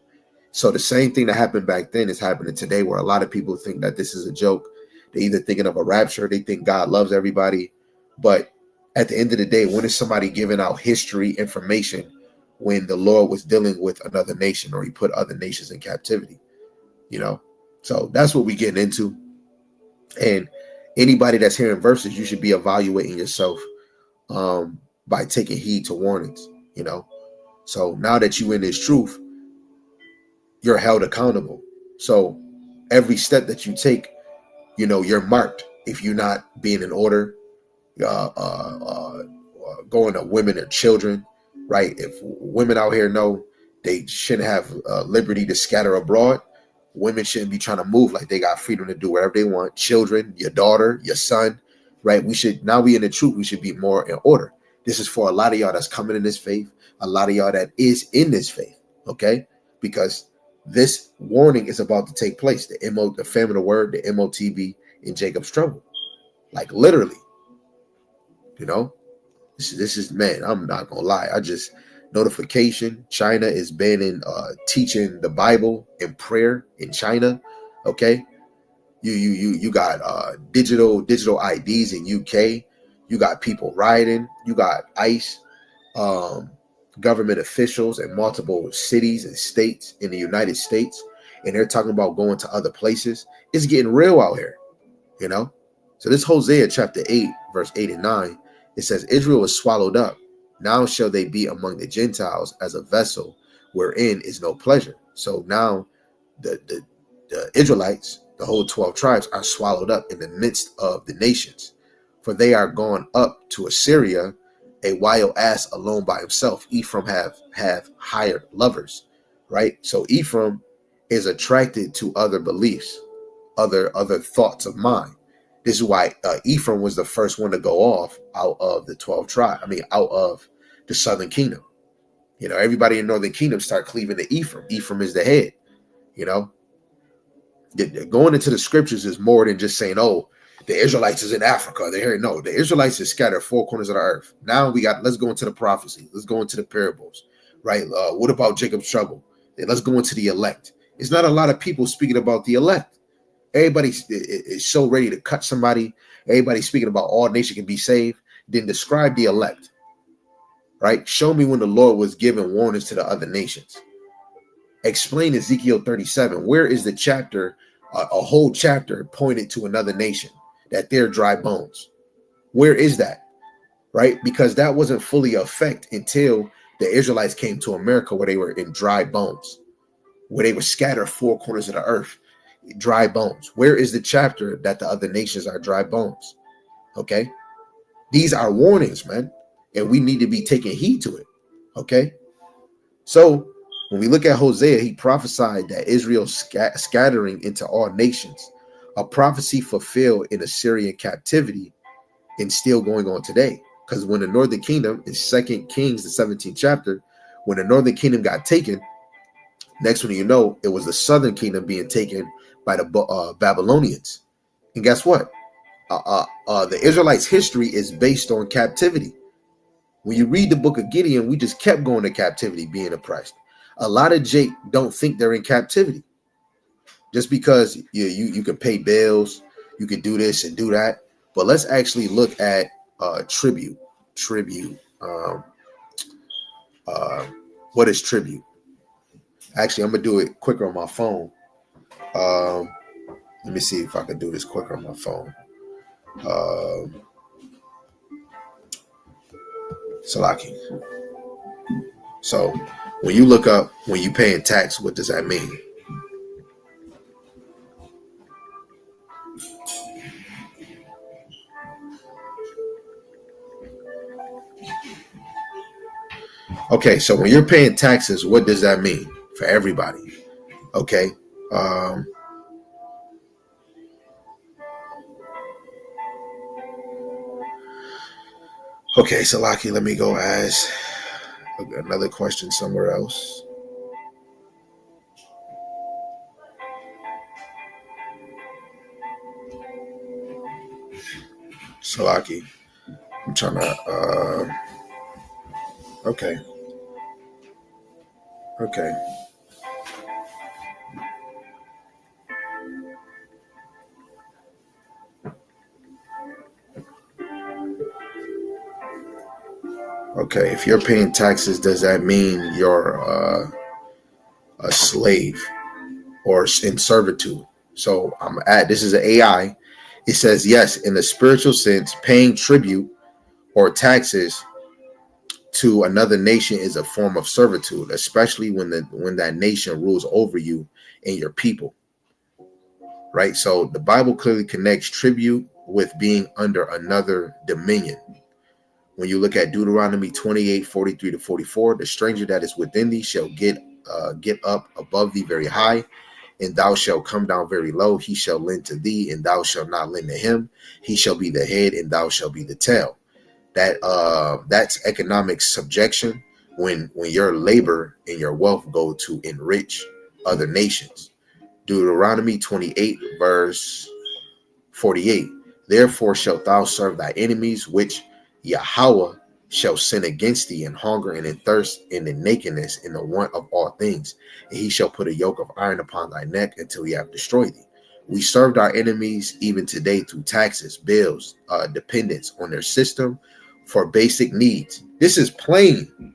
So the same thing that happened back then is happening today, where a lot of people think that this is a joke. They're either thinking of a rapture, they think God loves everybody. But at the end of the day, when is somebody giving out history information when the Lord was dealing with another nation, or he put other nations in captivity? So that's what we're getting into. And anybody that's hearing verses, you should be evaluating yourself by taking heed to warnings, So now that you in this truth, you're held accountable. So every step that you take, you're marked if you're not being in order, going to women and children, right? If women out here know they shouldn't have liberty to scatter abroad, women shouldn't be trying to move like they got freedom to do whatever they want. Children, your daughter, your son, right? Now we in the truth, we should be more in order. This is for a lot of y'all that's coming in this faith, a lot of y'all that is in this faith, okay? Because this warning is about to take place. The famine of the word, the MOTB in Jacob's trouble. Like literally, this is, man, I'm not going to lie. Notification, China is banning teaching the Bible and prayer in China, okay? You got digital IDs in UK. You got people rioting. You got ICE, government officials in multiple cities and states in the United States, and they're talking about going to other places. It's getting real out here, So this Hosea chapter 8, verse 8 and 9, it says, Israel is swallowed up. Now shall they be among the Gentiles as a vessel wherein is no pleasure. So now the Israelites, the whole 12 tribes, are swallowed up in the midst of the nations. For they are gone up to Assyria, a wild ass alone by himself. Ephraim have hired lovers, right? So Ephraim is attracted to other beliefs, other thoughts of mind. This is why Ephraim was the first one to go off out of the 12 tribes. Out of the southern kingdom. Everybody in northern kingdom start cleaving to Ephraim. Ephraim is the head. Going into the scriptures is more than just saying, oh, The Israelites is in Africa. They're here. No, the Israelites is scattered four corners of the earth. Now let's go into the prophecy. Let's go into the parables, right? What about Jacob's trouble? Let's go into the elect. It's not a lot of people speaking about the elect. Everybody is so ready to cut somebody. Everybody's speaking about all nations can be saved. Then describe the elect, right? Show me when the Lord was giving warnings to the other nations. Explain Ezekiel 37. Where is the chapter, a whole chapter pointed to another nation, that they're dry bones? Where is that, right? Because that wasn't fully effect until the Israelites came to America, where they were in dry bones, where they were scattered four corners of the earth, dry bones. Where is the chapter that the other nations are dry bones? Okay. These are warnings, man, and we need to be taking heed to it. Okay. So when we look at Hosea, he prophesied that Israel's scattering into all nations, a prophecy fulfilled in Assyrian captivity and still going on today. Because when the northern kingdom, in 2 Kings, the 17th chapter, when the northern kingdom got taken, next one you know, it was the southern kingdom being taken by the Babylonians. And guess what? The Israelites' history is based on captivity. When you read the book of Gideon, we just kept going to captivity, being oppressed. A lot of Jake don't think they're in captivity. Just because you can pay bills, you can do this and do that. But let's actually look at tribute. What is tribute? Actually, I'm gonna do it quicker on my phone. Let me see if I can do this quicker on my phone. Salaki. So when you look up, when you paying tax, what does that mean? Okay, so when you're paying taxes, what does that mean for everybody? Okay. Okay, Salaki, let me go ask another question somewhere else. Salaki, I'm trying to, okay. Okay, if you're paying taxes, does that mean you're a slave or in servitude? So this is an AI. It says, yes, in the spiritual sense, paying tribute or taxes to another nation is a form of servitude, especially when that nation rules over you and your people. Right? So the Bible clearly connects tribute with being under another dominion. When you look at Deuteronomy 28:43-44, the stranger that is within thee shall get up above thee very high, and thou shalt come down very low. He shall lend to thee, and thou shalt not lend to him. He shall be the head, and thou shalt be the tail. That's economic subjection when your labor and your wealth go to enrich other nations. Deuteronomy 28:48. Therefore shalt thou serve thy enemies, which Yahweh shall send against thee in hunger and in thirst and in nakedness and the want of all things. And he shall put a yoke of iron upon thy neck until he have destroyed thee. We served our enemies even today through taxes, bills, dependence on their system for basic needs. This is plain.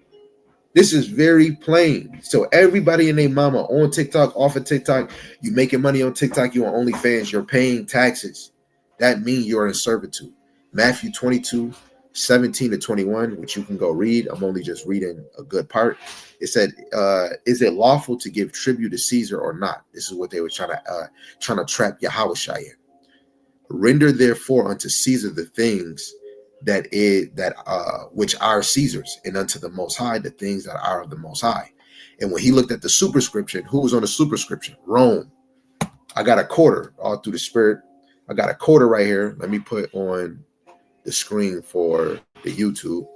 This is very plain. So everybody and their mama on TikTok, off of TikTok, you making money on TikTok, you on OnlyFans, you're paying taxes. That means you're in servitude. Matthew 22:17-21, which you can go read. I'm only just reading a good part. It said, is it lawful to give tribute to Caesar or not? This is what they were trying to trap Yahushua in. Render therefore unto Caesar the things which are Caesar's, and unto the Most High the things that are of the Most High. And when he looked at the superscription, who was on the superscription? Rome. I got a quarter all through the Spirit. I got a quarter right here. Let me put on the screen for the YouTube.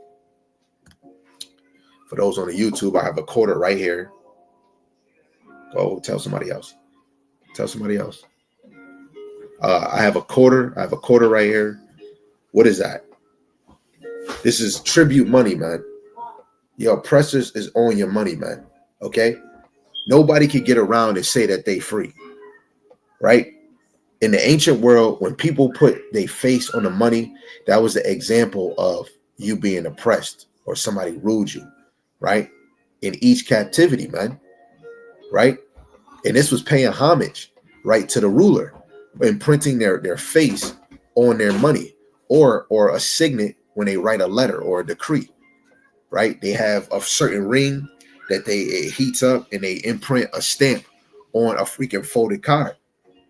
For those on the YouTube, I have a quarter right here. Go tell somebody else. I have a quarter. I have a quarter right here. What is that? This is tribute money, man. Your oppressors is on your money, man. Okay? Nobody can get around and say that they free, right? In the ancient world, when people put their face on the money, that was the example of you being oppressed or somebody ruled you, right? In each captivity, man, right? And this was paying homage, right, to the ruler, imprinting their face on their money, or a signet when they write a letter or a decree, right? They have a certain ring that it heats up, and they imprint a stamp on a freaking folded card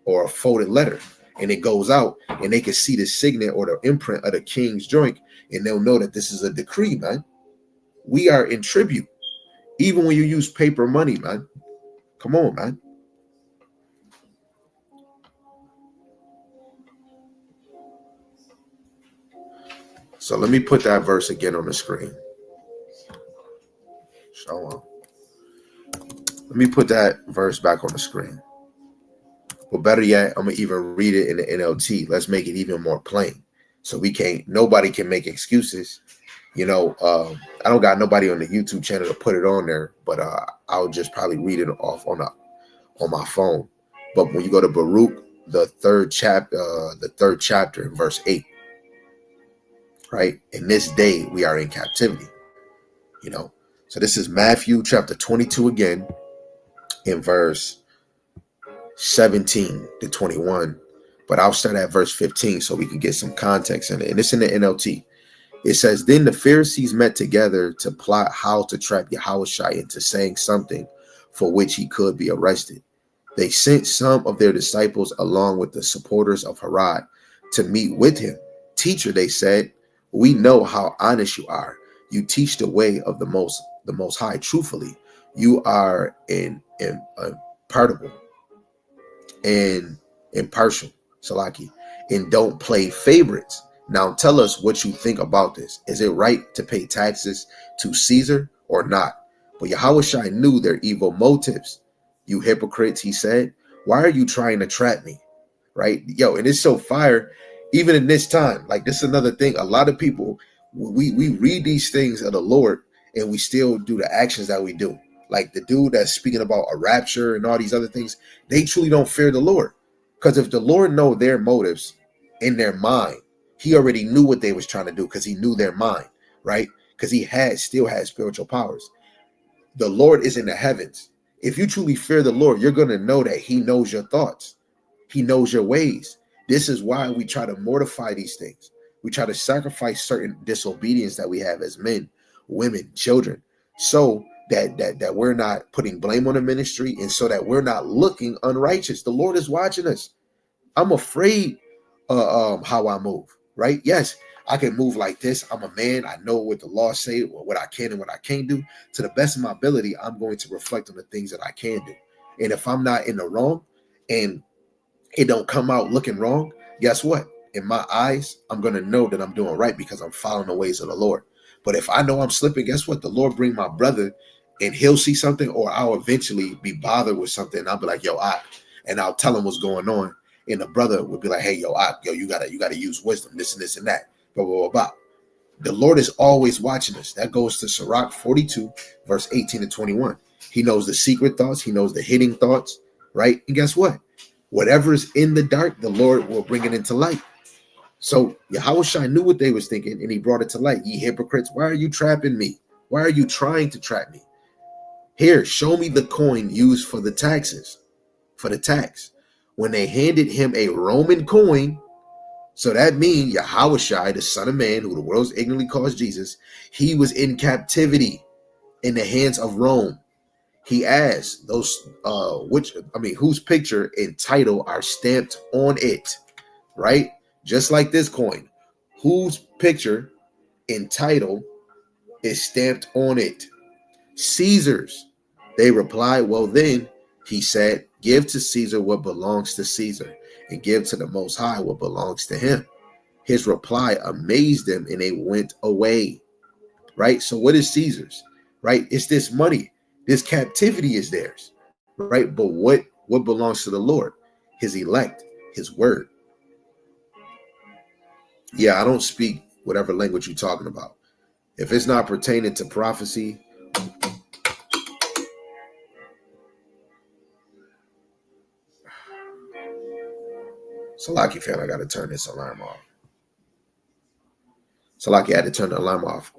or a folded letter, and it goes out, and they can see the signet or the imprint of the king's joint, and they'll know that this is a decree, man. We are in tribute, even when you use paper money, man. Come on, man. So let me put that verse again on the screen. Shalom. Let me put that verse back on the screen. But better yet, I'm gonna even read it in the NLT. Let's make it even more plain, so nobody can make excuses. I don't got nobody on the YouTube channel to put it on there, but I'll just probably read it off on my phone. But when you go to Baruch, the third chapter in verse 8, right? In this day we are in captivity. So this is Matthew chapter 22 again, in verse 17 to 21, but I'll start at verse 15 so we can get some context in it. And it's in the NLT. It says, then the Pharisees met together to plot how to trap Yahushua into saying something for which he could be arrested. They sent some of their disciples along with the supporters of Herod to meet with him. Teacher, they said, we know how honest you are. You teach the way of the most high truthfully. You are impartial and impartial, Salaki, and don't play favorites. Now tell us what you think about this. Is it right to pay taxes to Caesar or not? But Yahushua knew their evil motives. You hypocrites, he said, why are you trying to trap me? Right? And it's so fire, even in this time. Like, this is another thing. A lot of people, we read these things of the Lord, and we still do the actions that we do. Like the dude that's speaking about a rapture and all these other things, they truly don't fear the Lord. Because if the Lord know their motives in their mind, he already knew what they was trying to do, because he knew their mind, right? Because he still had spiritual powers. The Lord is in the heavens. If you truly fear the Lord, you're going to know that he knows your thoughts. He knows your ways. This is why we try to mortify these things. We try to sacrifice certain disobedience that we have as men, women, children, so that we're not putting blame on the ministry, and so that we're not looking unrighteous. The Lord is watching us. I'm afraid how I move, right? Yes, I can move like this. I'm a man. I know what the law say, or what I can and what I can't do. To the best of my ability, I'm going to reflect on the things that I can do. And if I'm not in the wrong and it don't come out looking wrong, guess what? In my eyes, I'm going to know that I'm doing right, because I'm following the ways of the Lord. But if I know I'm slipping, guess what? The Lord bring my brother, and he'll see something, or I'll eventually be bothered with something. And I'll be like, and I'll tell him what's going on. And the brother would be like, hey, you gotta use wisdom, this and this and that, blah, blah, blah, blah. The Lord is always watching us. That goes to Sirach 42, verse 18 to 21. He knows the secret thoughts. He knows the hidden thoughts, right? And guess what? Whatever is in the dark, the Lord will bring it into light. So Yahushua knew what they was thinking, and he brought it to light. Ye hypocrites, why are you trapping me? Why are you trying to trap me? Here, show me the coin used for the taxes, for the tax. When they handed him a Roman coin, so that means Yahushua, the Son of Man, who the world ignorantly calls Jesus, he was in captivity in the hands of Rome. He asked those, whose picture and title are stamped on it, right? Just like this coin, whose picture and title is stamped on it? Caesar's. They replied, well then, he said, give to Caesar what belongs to Caesar, and give to the Most High what belongs to him. His reply amazed them, and they went away. Right? So what is Caesar's? Right? It's this money. This captivity is theirs. Right? But what belongs to the Lord? His elect, his word. Yeah, I don't speak whatever language you're talking about. If it's not pertaining to prophecy, Salaki fan, I got to turn this alarm off. Salaki had to turn the alarm off.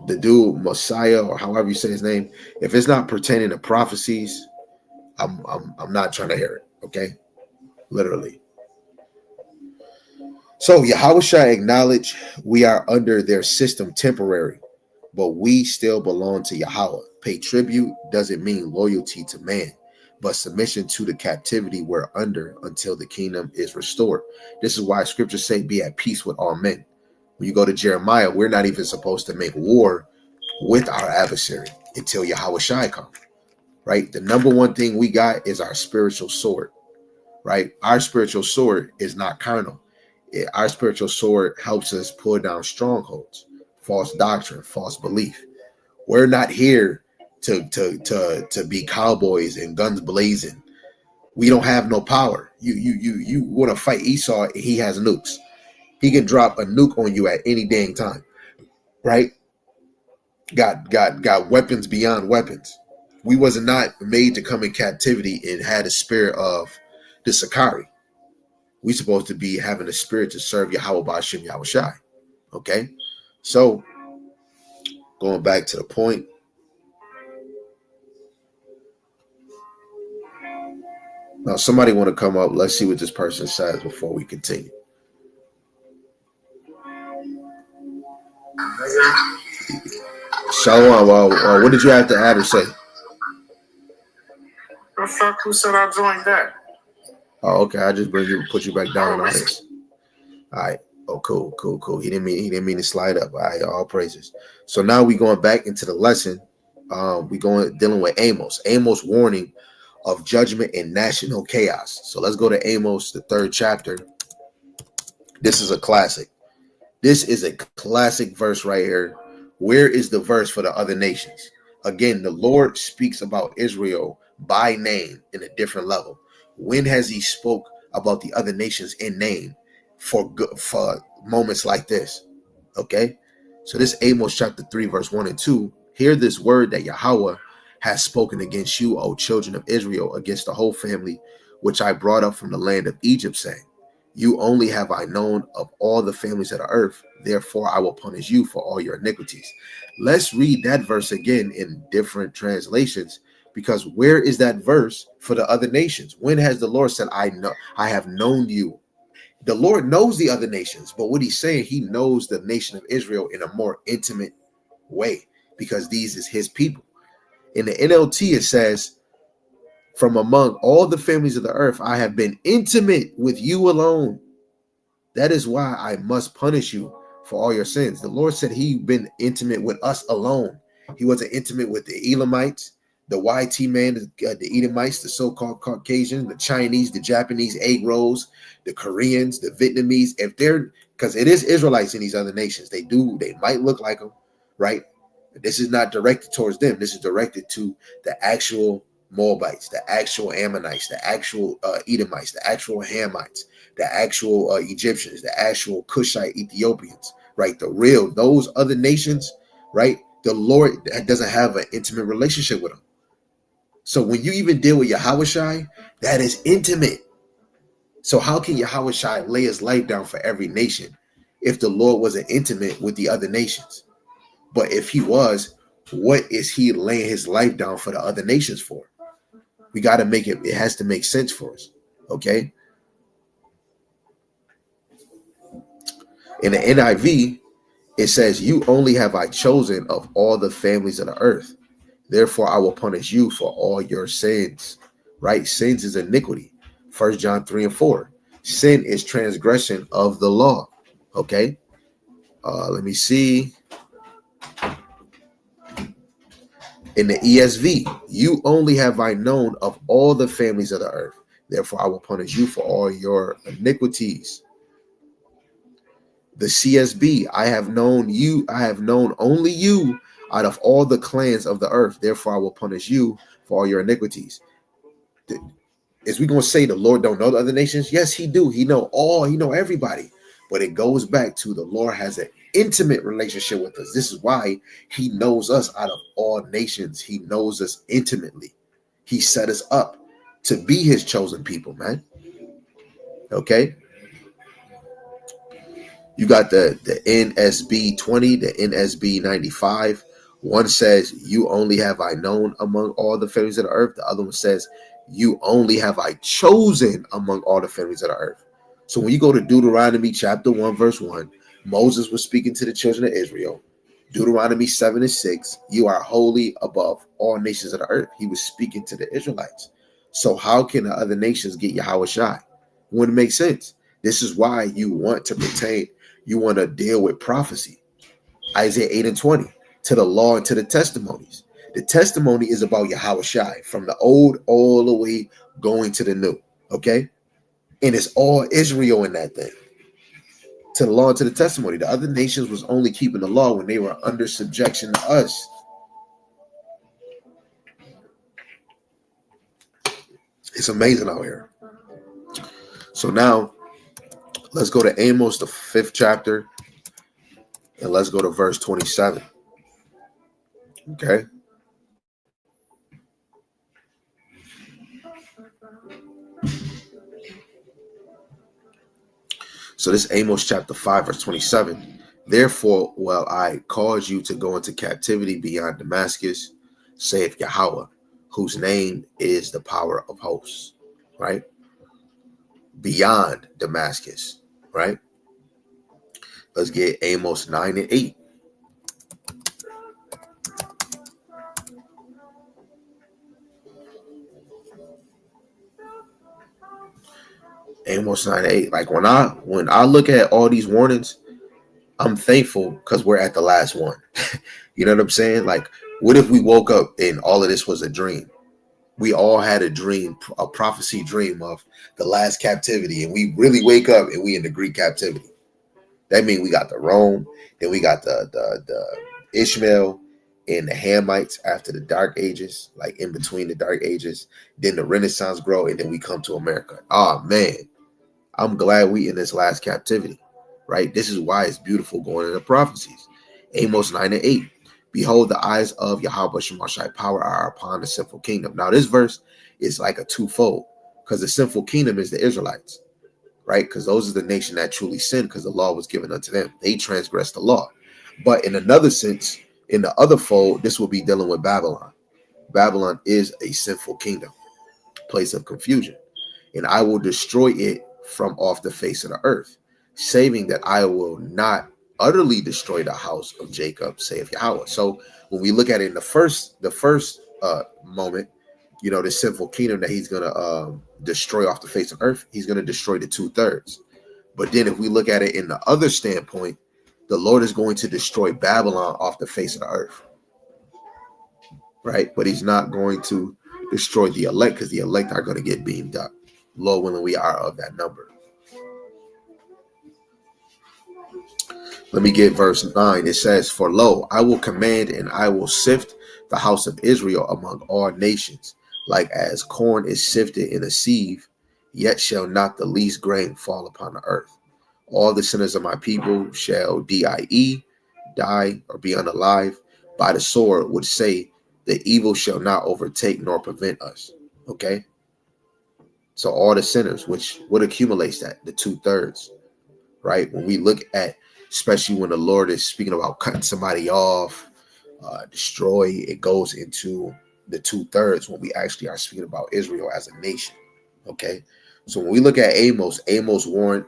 The dude Messiah, or however you say his name, if it's not pertaining to prophecies, I'm not trying to hear it. Okay, literally. So Yahushua acknowledge we are under their system temporary, but we still belong to Yahweh. Pay tribute doesn't mean loyalty to man, but submission to the captivity we're under until the kingdom is restored. This is why scriptures say be at peace with all men. When you go to Jeremiah, we're not even supposed to make war with our adversary until Yahushua comes, right? The number one thing we got is our spiritual sword, right? Our spiritual sword is not carnal. Our spiritual sword helps us pull down strongholds, false doctrine, false belief. We're not here to be cowboys and guns blazing. We don't have no power. You want to fight Esau? He has nukes. He can drop a nuke on you at any dang time, right? Got weapons beyond weapons. We was not made to come in captivity and had a spirit of the Sakari. We supposed to be having a spirit to serve Yahweh Ba'ashem Yahushai. Okay, so going back to the point. Now, somebody want to come up. Let's see what this person says before we continue. Shalom. What did you have to add or say? The fuck? Who said I joined that? Oh, okay. I just put you back down on this. All right. Oh, cool. He didn't mean to slide up. All right. All praises. So now we going back into the lesson. We dealing with Amos. Amos warning of judgment and national chaos. So let's go to Amos, the 3rd chapter. This is a classic. This is a classic verse right here. Where is the verse for the other nations? Again, the Lord speaks about Israel by name in a different level. When has he spoke about the other nations in name for moments like this? Okay, so this Amos chapter 3 verse 1 and 2. Hear this word that Yahweh has spoken against you, O children of Israel, against the whole family which I brought up from the land of Egypt, saying, you only have I known of all the families of the earth, therefore I will punish you for all your iniquities. Let's read that verse again in different translations, because where is that verse for the other nations? When has the Lord said, I have known you? The Lord knows the other nations, but what he's saying, he knows the nation of Israel in a more intimate way, because these is his people. In the NLT, it says, from among all the families of the earth, I have been intimate with you alone. That is why I must punish you for all your sins. The Lord said he'd been intimate with us alone. He wasn't intimate with the Elamites, the YT man, the Edomites, the so-called Caucasians, the Chinese, the Japanese egg rolls, the Koreans, the Vietnamese. If they're, because it is Israelites in these other nations. They might look like them, right? But this is not directed towards them. This is directed to the actual Moabites, the actual Ammonites, the actual Edomites, the actual Hamites, the actual Egyptians, the actual Cushite Ethiopians, right? Those other nations, right? The Lord doesn't have an intimate relationship with them. So when you even deal with Yahushai, that is intimate. So how can Yahushai lay his life down for every nation if the Lord wasn't intimate with the other nations? But if he was, what is he laying his life down for the other nations for? We got to make it has to make sense for us. Okay. In the NIV, it says, you only have I chosen of all the families of the earth. Therefore, I will punish you for all your sins. Right? Sins is iniquity. 1 John 3 and 4. Sin is transgression of the law. Okay. Let me see. In the ESV, you only have I known of all the families of the earth. Therefore, I will punish you for all your iniquities. The CSB, I have known only you out of all the clans of the earth. Therefore, I will punish you for all your iniquities. Is we going to say the Lord don't know the other nations? Yes, he do. He know everybody. But it goes back to the Lord has an intimate relationship with us. This is why he knows us out of all nations. He knows us intimately. He set us up to be his chosen people, man. Okay. You got the NSB 20, the NSB 95. One says, you only have I known among all the families of the earth. The other one says, you only have I chosen among all the families of the earth. So when you go to Deuteronomy chapter 1, verse 1, Moses was speaking to the children of Israel. Deuteronomy 7 and 6, you are holy above all nations of the earth. He was speaking to the Israelites. So how can the other nations get Yahweh Shai? Wouldn't make sense. This is why you want to pertain, you want to deal with prophecy. Isaiah 8 and 20, to the law and to the testimonies. The testimony is about Yahweh Shai, from the old all the way going to the new. Okay? And it's all Israel in that thing. To the law and to the testimony. The other nations was only keeping the law when they were under subjection to us. It's amazing out here. So now, let's go to Amos, the 5th chapter, and let's go to verse 27. Okay? So this Amos chapter 5, verse 27. Therefore, will I cause you to go into captivity beyond Damascus, saith Yahweh, whose name is the power of hosts. Right? Beyond Damascus. Right? Let's get Amos 9 and 8. Amos 9 and 8. Like when I look at all these warnings, I'm thankful because we're at the last one. You know what I'm saying? Like, what if we woke up and all of this was a dream? We all had a dream, a prophecy dream of the last captivity, and we really wake up and we in the Greek captivity. That means we got the Rome, then we got the Ishmael and the Hamites after the Dark Ages, like in between the Dark Ages. Then the Renaissance grow, and then we come to America. Oh man, I'm glad we in this last captivity, right? This is why it's beautiful going into prophecies. Amos 9 and 8. Behold, the eyes of Yahweh Shemashai power are upon the sinful kingdom. Now, this verse is like a twofold, because the sinful kingdom is the Israelites, right? Because those are the nation that truly sinned, because the law was given unto them. They transgressed the law. But in another sense, in the other fold, this will be dealing with Babylon. Babylon is a sinful kingdom, place of confusion. And I will destroy it from off the face of the earth, saving that I will not utterly destroy the house of Jacob, saith Yahweh. So when we look at it in the first moment, you know, the sinful kingdom that he's going to destroy off the face of earth, he's going to destroy the 2/3. But then if we look at it in the other standpoint, the Lord is going to destroy Babylon off the face of the earth, right? But he's not going to destroy the elect, because the elect are going to get beamed up. Lord willing, we are of that number. Let me get verse 9. It says, for lo, I will command and I will sift the house of Israel among all nations, like as corn is sifted in a sieve, yet shall not the least grain fall upon the earth. All the sinners of my people shall die or be unalive by the sword, which say the evil shall not overtake nor prevent us. Okay. So all the sinners, which what accumulates that? The 2/3, right? When we look at, especially when the Lord is speaking about cutting somebody off, destroy, it goes into the 2/3 when we actually are speaking about Israel as a nation. Okay. So when we look at Amos warned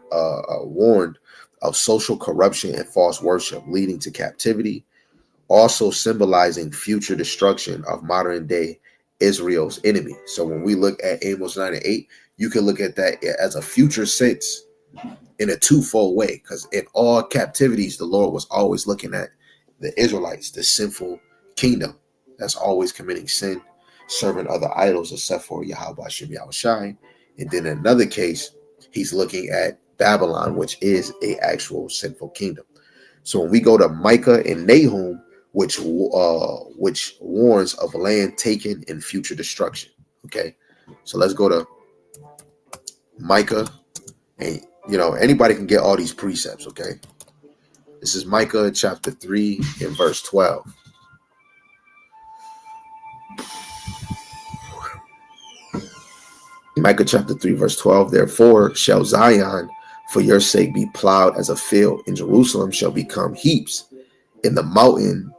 of social corruption and false worship leading to captivity, also symbolizing future destruction of modern day Israel's enemy. So when we look at Amos 9 and 8, you can look at that as a future sense in a twofold way, because in all captivities, the Lord was always looking at the Israelites, the sinful kingdom that's always committing sin, serving other idols except for Yahweh Shem Yahushai. And then in another case, he's looking at Babylon, which is a actual sinful kingdom. So when we go to Micah and Nahum, which warns of land taken and future destruction. Okay, so let's go to Micah and Anybody can get all these precepts, okay? This is Micah chapter 3 and verse 12. Micah chapter 3 verse 12. Therefore shall Zion for your sake be plowed as a field, and Jerusalem shall become heaps in the mountain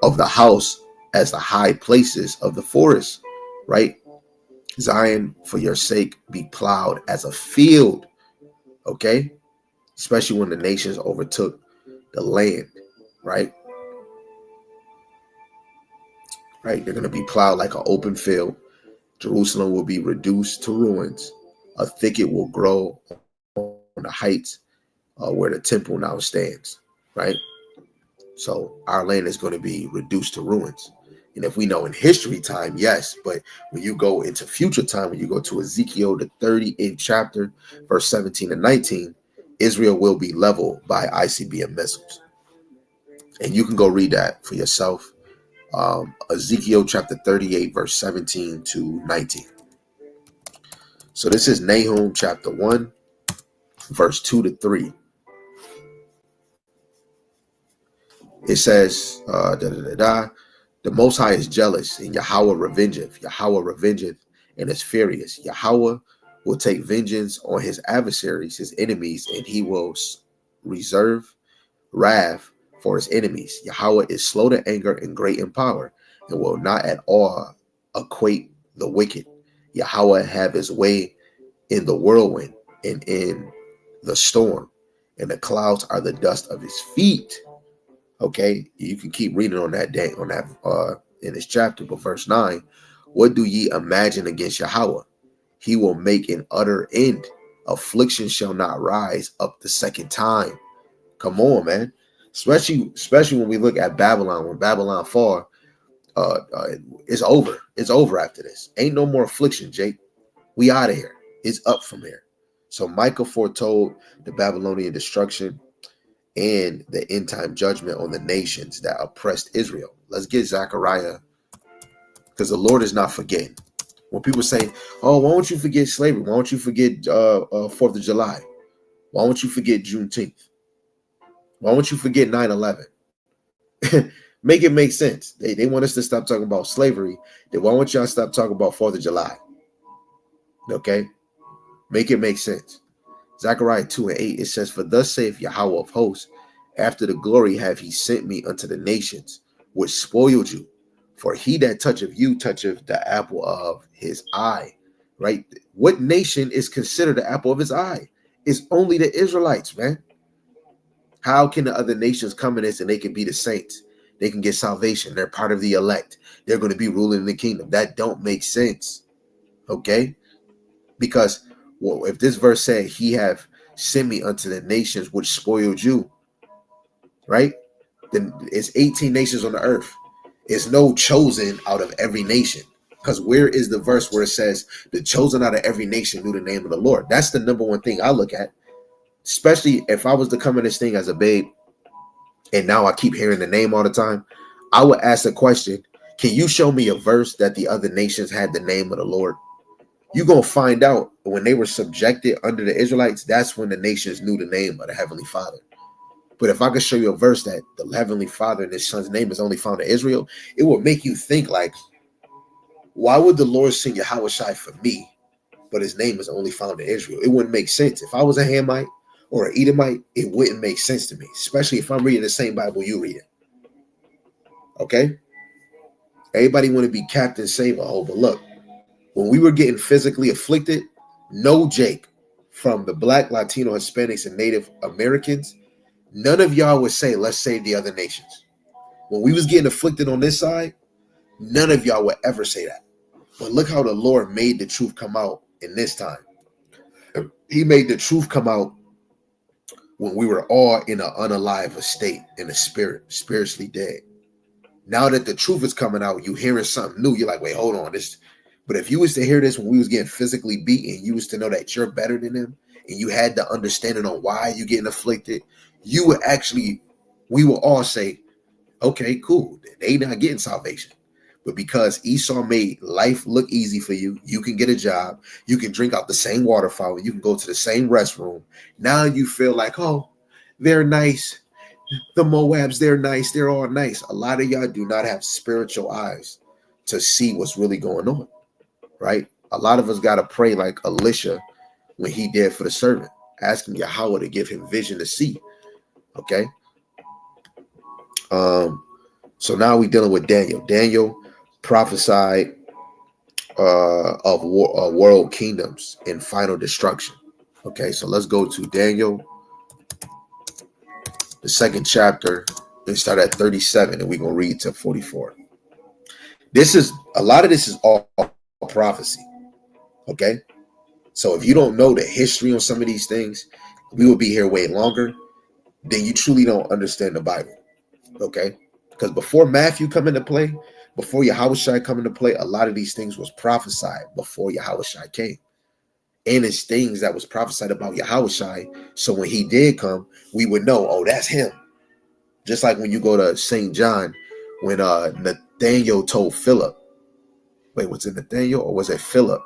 of the house as the high places of the forest, right? Zion for your sake be plowed as a field, okay? Especially when the nations overtook the land, right? Right? They're going to be plowed like an open field. Jerusalem will be reduced to ruins. A thicket will grow on the heights where the temple now stands, right? So our land is going to be reduced to ruins. And if we know in history time, yes, but when you go into future time, when you go to Ezekiel, the 38th chapter, verse 17 and 19, Israel will be leveled by ICBM missiles. And you can go read that for yourself. Ezekiel chapter 38, verse 17 to 19. So this is Nahum chapter 1, verse 2 to 3. It says, the Most High is jealous, and Yahweh revengeth. Yahweh revengeth and is furious. Yahweh will take vengeance on his adversaries, his enemies, and he will reserve wrath for his enemies. Yahweh is slow to anger and great in power, and will not at all acquit the wicked. Yahweh have his way in the whirlwind and in the storm, and the clouds are the dust of his feet. Okay, you can keep reading on that day, in this chapter, but verse 9, what do ye imagine against Yahweh? He will make an utter end. Affliction shall not rise up the second time. Come on, man. Especially when we look at Babylon, when Babylon fall, it's over. It's over after this. Ain't no more affliction, Jake. We out of here. It's up from here. So Micah foretold the Babylonian destruction and the end time judgment on the nations that oppressed Israel. Let's get Zechariah, because the Lord is not forgetting. When people say, oh, why won't you forget slavery? Why won't you forget 4th of July? Why won't you forget Juneteenth? Why won't you forget 9/11? Make it make sense. They want us to stop talking about slavery. Then why won't y'all stop talking about 4th of July? Okay? Make it make sense. Zechariah 2 and 8, it says, for thus saith Yahweh of hosts, after the glory have he sent me unto the nations, which spoiled you. For he that toucheth you toucheth the apple of his eye. Right? What nation is considered the apple of his eye? It's only the Israelites, man. How can the other nations come in this and they can be the saints? They can get salvation. They're part of the elect. They're going to be ruling the kingdom. That don't make sense. Okay? Because if this verse said, he have sent me unto the nations which spoiled you, right? Then it's 18 nations on the earth. It's no chosen out of every nation. Because where is the verse where it says the chosen out of every nation knew the name of the Lord? That's the number one thing I look at. Especially if I was to come in this thing as a babe and now I keep hearing the name all the time, I would ask the question, can you show me a verse that the other nations had the name of the Lord? You're going to find out when they were subjected under the Israelites, that's when the nations knew the name of the Heavenly Father. But if I could show you a verse that the Heavenly Father and his son's name is only found in Israel, it would make you think like, why would the Lord send Yahweh Shai for me, but his name is only found in Israel? It wouldn't make sense. If I was a Hamite or an Edomite, it wouldn't make sense to me, especially if I'm reading the same Bible you read it. Okay? Everybody want to be Captain Save-A-Ho, but look, when we were getting physically afflicted, no Jake, from the Black, Latino, Hispanics, and Native Americans, none of y'all would say, let's save the other nations. When we was getting afflicted on this side, none of y'all would ever say that. But look how the Lord made the truth come out in this time. He made the truth come out when we were all in an unalive state, in the spirit, spiritually dead. Now that the truth is coming out, you hearing something new. You're like, wait, hold on. But if you was to hear this when we was getting physically beaten, you was to know that you're better than them, and you had the understanding on why you getting afflicted, we will all say, okay, cool. They not getting salvation. But because Esau made life look easy for you, you can get a job, you can drink out the same water fountain, you can go to the same restroom. Now you feel like, oh, they're nice. The Moabs, they're nice. They're all nice. A lot of y'all do not have spiritual eyes to see what's really going on, right? A lot of us got to pray like Elisha when he did for the servant, asking Yahweh to give him vision to see, okay? So now we're dealing with Daniel. Daniel prophesied of world kingdoms and final destruction. Okay, so let's go to Daniel, the second chapter, and start at 37, and we're going to read to 44. A lot of this is all prophecy. Okay, so if you don't know the history on some of these things, we will be here way longer. Then you truly don't understand the Bible. Okay, because before Matthew come into play, before Yahushua come into play, a lot of these things was prophesied before Yahushua came. And it's things that was prophesied about Yahushua. So when he did come, we would know, oh, that's him. Just like when you go to St. John, when Nathaniel told Philip, wait, was it Nathaniel or was it Philip?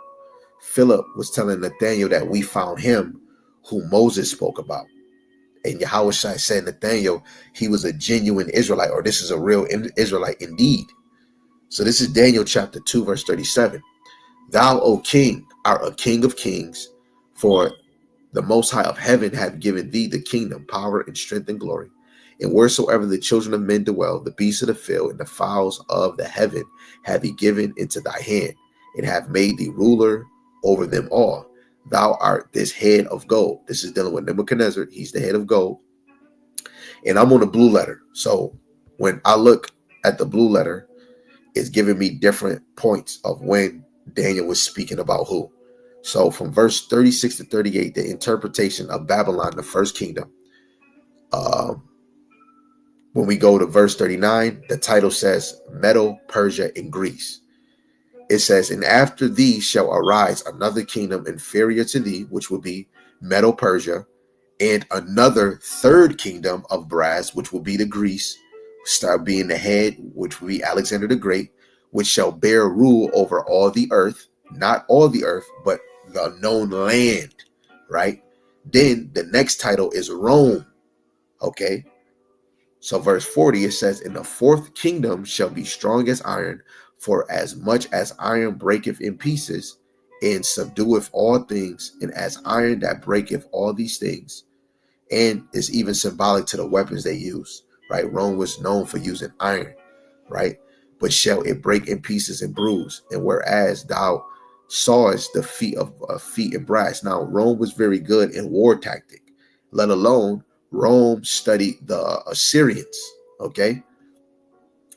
Philip was telling Nathaniel that we found him who Moses spoke about. And Yahushua said, Nathaniel, he was a genuine Israelite, or this is a real Israelite indeed. So this is Daniel chapter 2, verse 37. Thou, O king, art a king of kings, for the Most High of heaven hath given thee the kingdom, power, and strength, and glory. And wheresoever the children of men dwell, the beasts of the field and the fowls of the heaven have he given into thy hand, and have made thee ruler over them all. Thou art this head of gold. This is dealing with Nebuchadnezzar. He's the head of gold. And I'm on the blue letter. So when I look at the blue letter, it's giving me different points of when Daniel was speaking about who. So from verse 36 to 38, the interpretation of Babylon, the first kingdom. When we go to verse 39, the title says Medo, Persia, and Greece. It says, and after thee shall arise another kingdom inferior to thee, which will be Medo, Persia, and another third kingdom of brass, which will be the Greece, start being the head, which will be Alexander the Great, which shall bear rule over all the earth, not all the earth, but the known land, right? Then the next title is Rome, okay? So verse 40, it says, and the fourth kingdom shall be strong as iron, for as much as iron breaketh in pieces, and subdueth all things, and as iron that breaketh all these things, and is even symbolic to the weapons they use, right? Rome was known for using iron, right? But shall it break in pieces and bruise? And whereas thou sawest the feet of feet in brass. Now, Rome was very good in war tactic, let alone Rome studied the Assyrians, okay?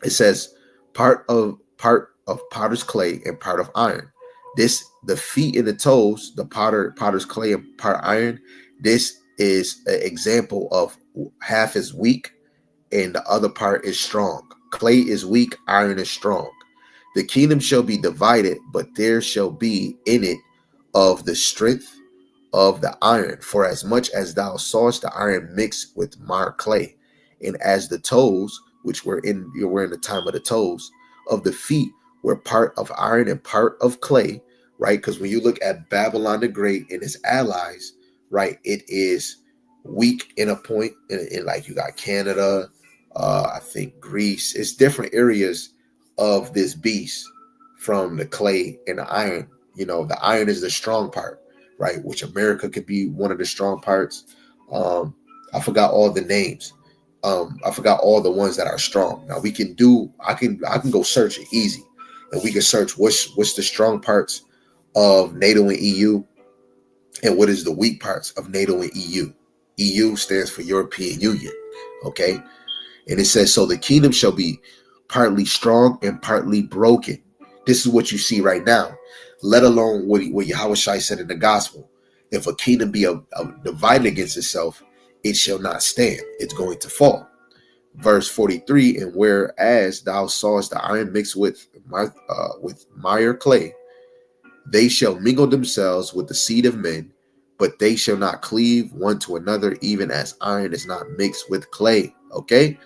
It says part of potter's clay and part of iron. This, the feet and the toes, the potter's clay and part iron, this is an example of half is weak and the other part is strong. Clay is weak, iron is strong. The kingdom shall be divided, but there shall be in it of the strength of the iron. For as much as thou sawest the iron mixed with mar clay, and as the toes, which were in the time of the toes of the feet, were part of iron and part of clay, right? Because when you look at Babylon the Great and its allies, right, it is weak in a point, in like you got Canada, I think Greece. It's different areas of this beast from the clay and the iron. You know, the iron is the strong part, right? Which America could be one of the strong parts. I forgot all the names. I forgot all the ones that are strong. Now we can do. I can go search it easy, and we can search what's the strong parts of NATO and EU, and what is the weak parts of NATO and EU. EU stands for European Union. Okay. And it says, so the kingdom shall be partly strong and partly broken. This is what you see right now, let alone what Yahushua said in the gospel. If a kingdom be divided against itself, it shall not stand. It's going to fall. Verse 43, and whereas thou sawest the iron mixed with mire clay, they shall mingle themselves with the seed of men, but they shall not cleave one to another, even as iron is not mixed with clay. Okay?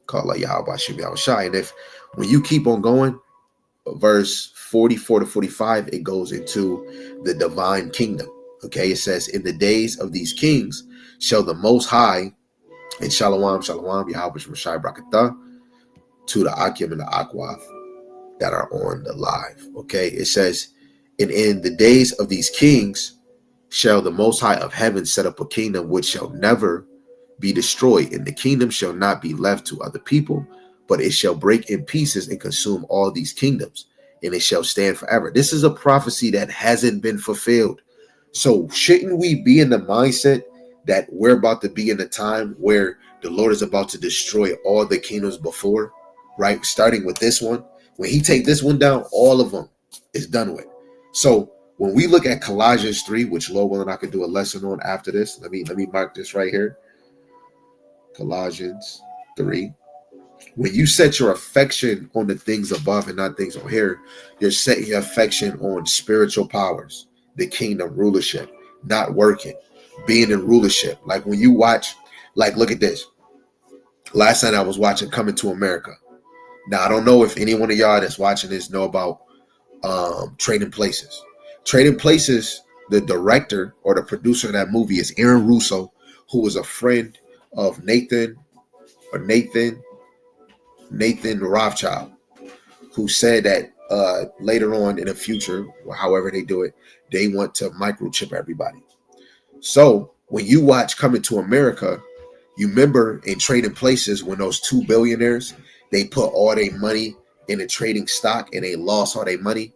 called like Yahweh Shem Yahushai. And when you keep on going, verse 44 to 45, it goes into the divine kingdom. Okay, it says, in the days of these kings shall the Most High, and Shalom, Yahweh Shem Shai Brakatah, to the Akim and the Akwath that are on the live. Okay, it says, and in the days of these kings shall the Most High of heaven set up a kingdom which shall never be destroyed, and the kingdom shall not be left to other people, but it shall break in pieces and consume all these kingdoms, and it shall stand forever. This is a prophecy that hasn't been fulfilled. So shouldn't we be in the mindset that we're about to be in a time where the Lord is about to destroy all the kingdoms before, right? Starting with this one. When he take this one down, all of them is done with. So when we look at Colossians 3, which Lord willing I could do a lesson on after this, let me mark this right here. Colossians 3. When you set your affection on the things above and not things on here, you're setting your affection on spiritual powers, the kingdom rulership, not working, being in rulership. Like when you watch, like look at this. Last night I was watching Coming to America. Now I don't know if any one of y'all that's watching this know about Trading Places. Trading Places, the director or the producer of that movie is Aaron Russo, who was a friend of Nathan Rothschild, who said that later on in the future, or however they do it, they want to microchip everybody. So when you watch Coming to America, you remember in Trading Places when those two billionaires, they put all their money in a trading stock and they lost all their money.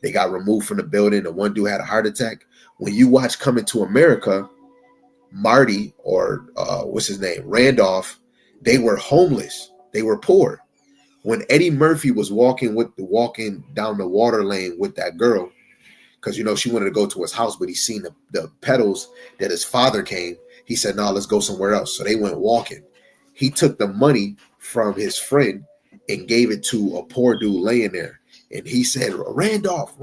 They got removed from the building. The one dude had a heart attack. When you watch Coming to America, Marty or what's his name, Randolph, they were homeless. They were poor. When Eddie Murphy was walking down the water lane with that girl, because she wanted to go to his house, but he seen the pedals that his father came. He said, "No, let's go somewhere else." So they went walking. He took the money from his friend and gave it to a poor dude laying there. And he said, Randolph,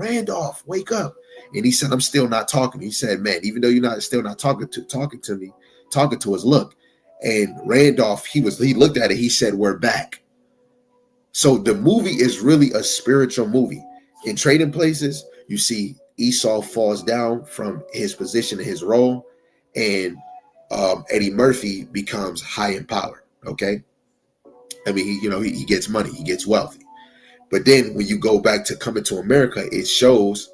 wake up. And he said, "I'm still not talking." He said, "Man, even though you're still not talking to me, talking to us, look." And Randolph, he looked at it. He said, "We're back." So the movie is really a spiritual movie. In Trading Places, you see Esau falls down from his position and his role, and Eddie Murphy becomes high in power. Okay, I mean, he gets money, he gets wealthy. But then when you go back to Coming to America, it shows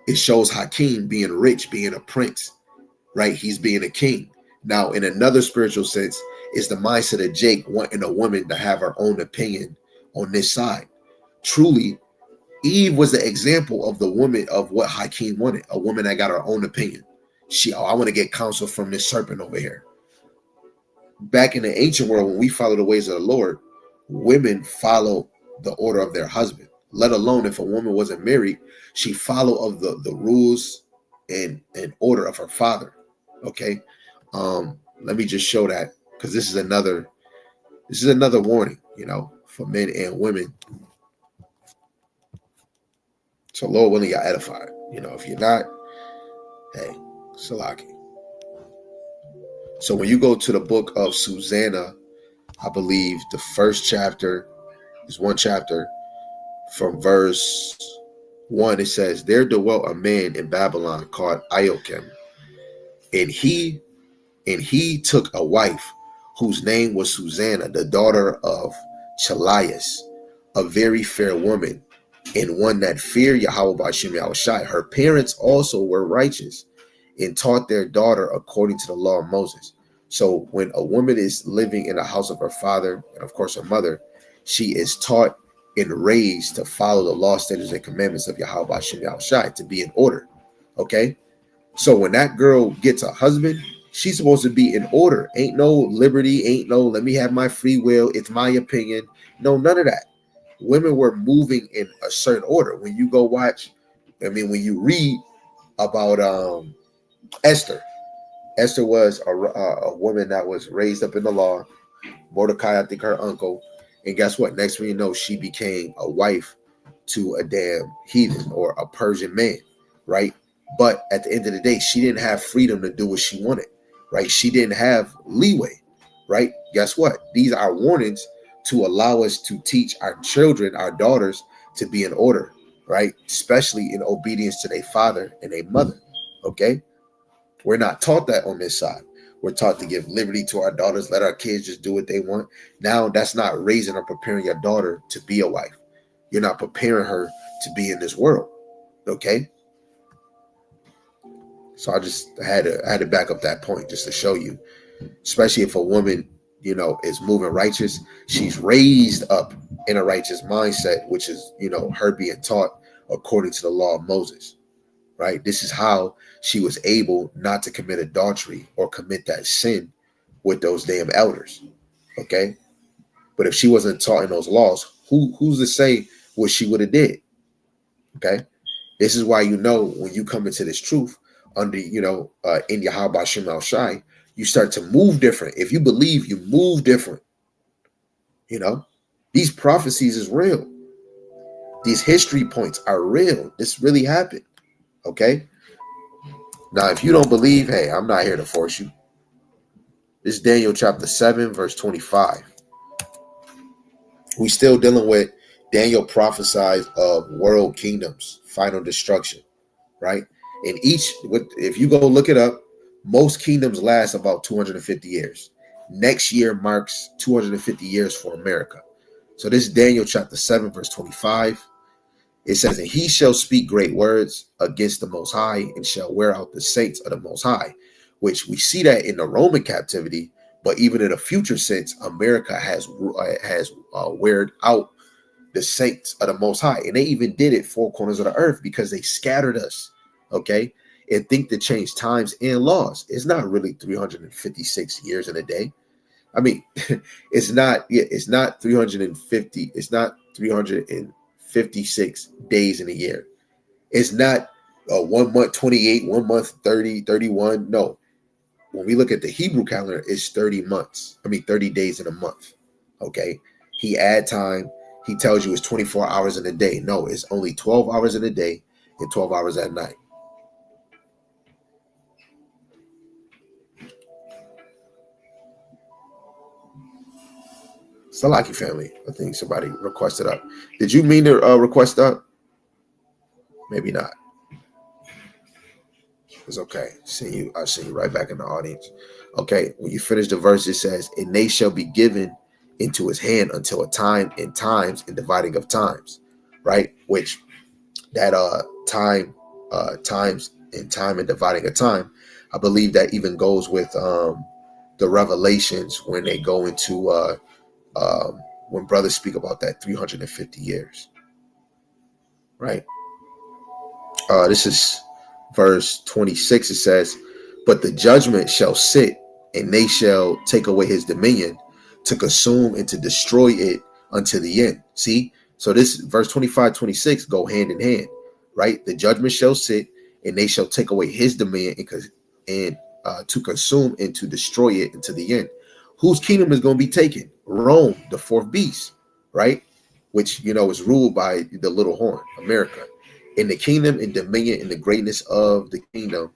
Hakeem being rich, being a prince, right? He's being a king. Now, in another spiritual sense, it's the mindset of Jake wanting a woman to have her own opinion on this side. Truly, Eve was the example of the woman of what Hakeem wanted, a woman that got her own opinion. I want to get counsel from this serpent over here. Back in the ancient world, when we follow the ways of the Lord, women follow the order of their husband, let alone if a woman wasn't married, she followed of the rules and order of her father. Okay. Let me just show that, because this is another warning, for men and women. So Lord willing, you're edified. If you're not, hey, Salaki. So when you go to the book of Susanna, I believe the first chapter is one chapter from verse 1. It says, "There dwelt a man in Babylon called Iokim, and he took a wife whose name was Susanna, the daughter of Chalias, a very fair woman, and one that feared Yahweh B'Shem Yahushai. Her parents also were righteous and taught their daughter according to the law of Moses." So when a woman is living in the house of her father, and of course her mother, she is taught and raised to follow the law, statutes, and commandments of Yahweh B'Shem Yahushai, to be in order. Okay? So when that girl gets a husband, she's supposed to be in order. Ain't no liberty, ain't no let me have my free will, it's my opinion. No, none of that. Women were moving in a certain order. When you go watch, when you read about Esther was a woman that was raised up in the law. Mordecai, I think her uncle. And guess what? Next thing you know, she became a wife to a damn heathen or a Persian man, right? But at the end of the day, she didn't have freedom to do what she wanted, right? She didn't have leeway. right? Guess what? These are warnings to allow us to teach our children, our daughters, to be in order, right? Especially in obedience to their father and their mother, okay? We're not taught that on this side. We're taught to give liberty to our daughters, let our kids just do what they want. Now, that's not raising or preparing your daughter to be a wife. You're not preparing her to be in this world, okay? So I had to back up that point just to show you, especially if a woman, is moving righteous, she's raised up in a righteous mindset, which is, her being taught according to the law of Moses, right? This is how she was able not to commit adultery or commit that sin with those damn elders, okay? But if she wasn't taught in those laws, who's to say what she would have did, okay? This is why, when you come into this truth under, in Yahweh Shem Al Shai, you start to move different. If you believe, you move different. These prophecies is real. These history points are real. This really happened. Okay. Now, if you don't believe, hey, I'm not here to force you. This is Daniel chapter 7, verse 25. We still dealing with Daniel prophesies of world kingdoms, final destruction, right? And if you go look it up, most kingdoms last about 250 years. Next year marks 250 years for America. So this is Daniel chapter 7, verse 25. It says, and he shall speak great words against the Most High and shall wear out the saints of the Most High, which we see that in the Roman captivity. But even in a future sense, America has weared out the saints of the Most High. And they even did it four corners of the earth because they scattered us. Okay. And think to change times and laws. It's not really 356 years in a day. I mean, it's not 350. It's not 356 days in a year. It's not 1 month 28, 1 month 30, 31. No. When we look at the Hebrew calendar, it's 30 days in a month. Okay. He add time. He tells you it's 24 hours in a day. No, it's only 12 hours in a day and 12 hours at night. Salaki family. I think somebody requested up. Did you mean to request up? Maybe not. It's okay. I'll see you right back in the audience. Okay. When you finish the verse, it says, and they shall be given into his hand until a time and times and dividing of times. Right? Which that times and time and dividing of time, I believe that even goes with the revelations when they go into when brothers speak about that 350 years, right? This is verse 26. It says, but the judgment shall sit, and they shall take away his dominion to consume and to destroy it unto the end. See? So this verse 25, 26 go hand in hand, right? The judgment shall sit, and they shall take away his dominion and to consume and to destroy it unto the end. Whose kingdom is going to be taken? Rome, the fourth beast, right? Which, is ruled by the little horn, America. In the kingdom and dominion and the greatness of the kingdom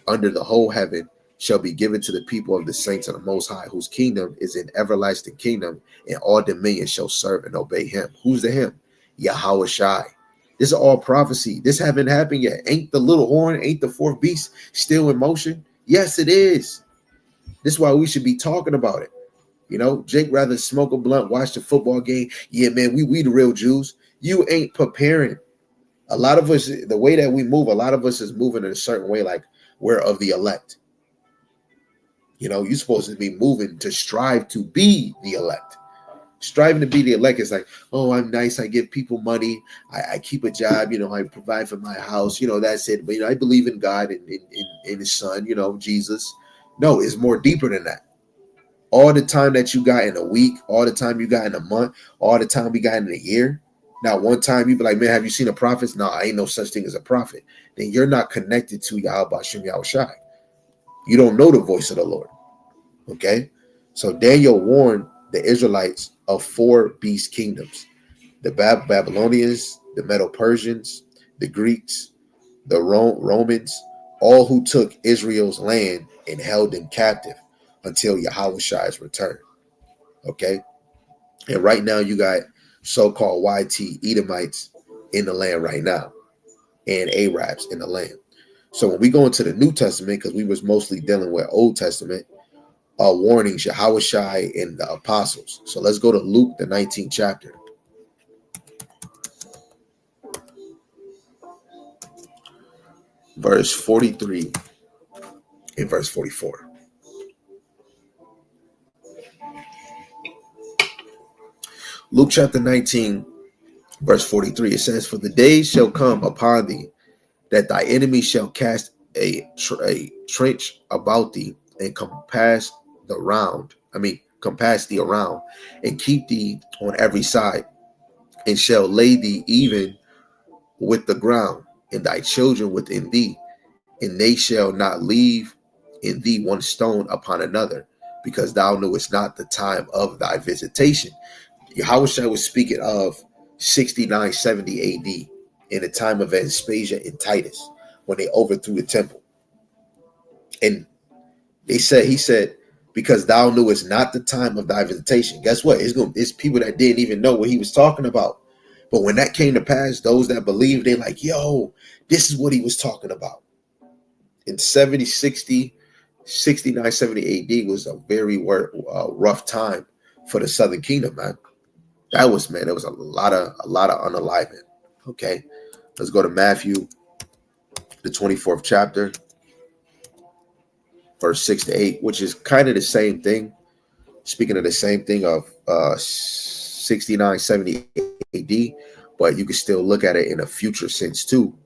under the whole heaven shall be given to the people of the saints of the Most High, whose kingdom is an everlasting kingdom, and all dominion shall serve and obey him. Who's the him? Yahweh Shai. This is all prophecy. This haven't happened yet. Ain't the little horn, ain't the fourth beast still in motion? Yes, it is. This is why we should be talking about it. Jake rather smoke a blunt, watch the football game. Yeah, man, we the real Jews. You ain't preparing. A lot of us, the way that we move, a lot of us is moving in a certain way, like we're of the elect. You're supposed to be moving to strive to be the elect. Striving to be the elect is like, oh, I'm nice. I give people money. I keep a job. I provide for my house. That's it. But, I believe in God and in his son, Jesus. No, it's more deeper than that. All the time that you got in a week, all the time you got in a month, all the time we got in a year. Now, one time you be like, man, have you seen a prophet? No, I ain't no such thing as a prophet. Then you're not connected to Yahweh Shem Yahweh Shai. You don't know the voice of the Lord. Okay? So Daniel warned the Israelites of 4 beast kingdoms. The Babylonians, the Medo-Persians, the Greeks, the Romans, all who took Israel's land and held them captive. until Yahweh's return. Okay. And right now you got so-called YT Edomites in the land right now, and Arabs in the land. So when we go into the New Testament, because we was mostly dealing with Old Testament warnings, Yahushai and the apostles. So let's go to Luke, the 19th chapter. Verse 43 and verse 44. Luke chapter 19, verse 43, it says, "For the days shall come upon thee, that thy enemy shall cast a trench about thee, and compass thee around, and keep thee on every side, and shall lay thee even with the ground, and thy children within thee, and they shall not leave in thee one stone upon another, because thou knewest not the time of thy visitation." Yahushua was speaking of 69-70 AD, in the time of Vespasian and Titus, when they overthrew the temple. And he said, because thou knewest not the time of thy visitation. Guess what? It's people that didn't even know what he was talking about. But when that came to pass, those that believed, they like, yo, this is what he was talking about. In 69-70 AD was a very rough time for the Southern Kingdom, man. There was a lot of unaliving. Okay, let's go to Matthew, the 24th chapter, verse 6-8, which is kind of the same thing. Speaking of the same thing of 69-70 AD, but you can still look at it in a future sense too.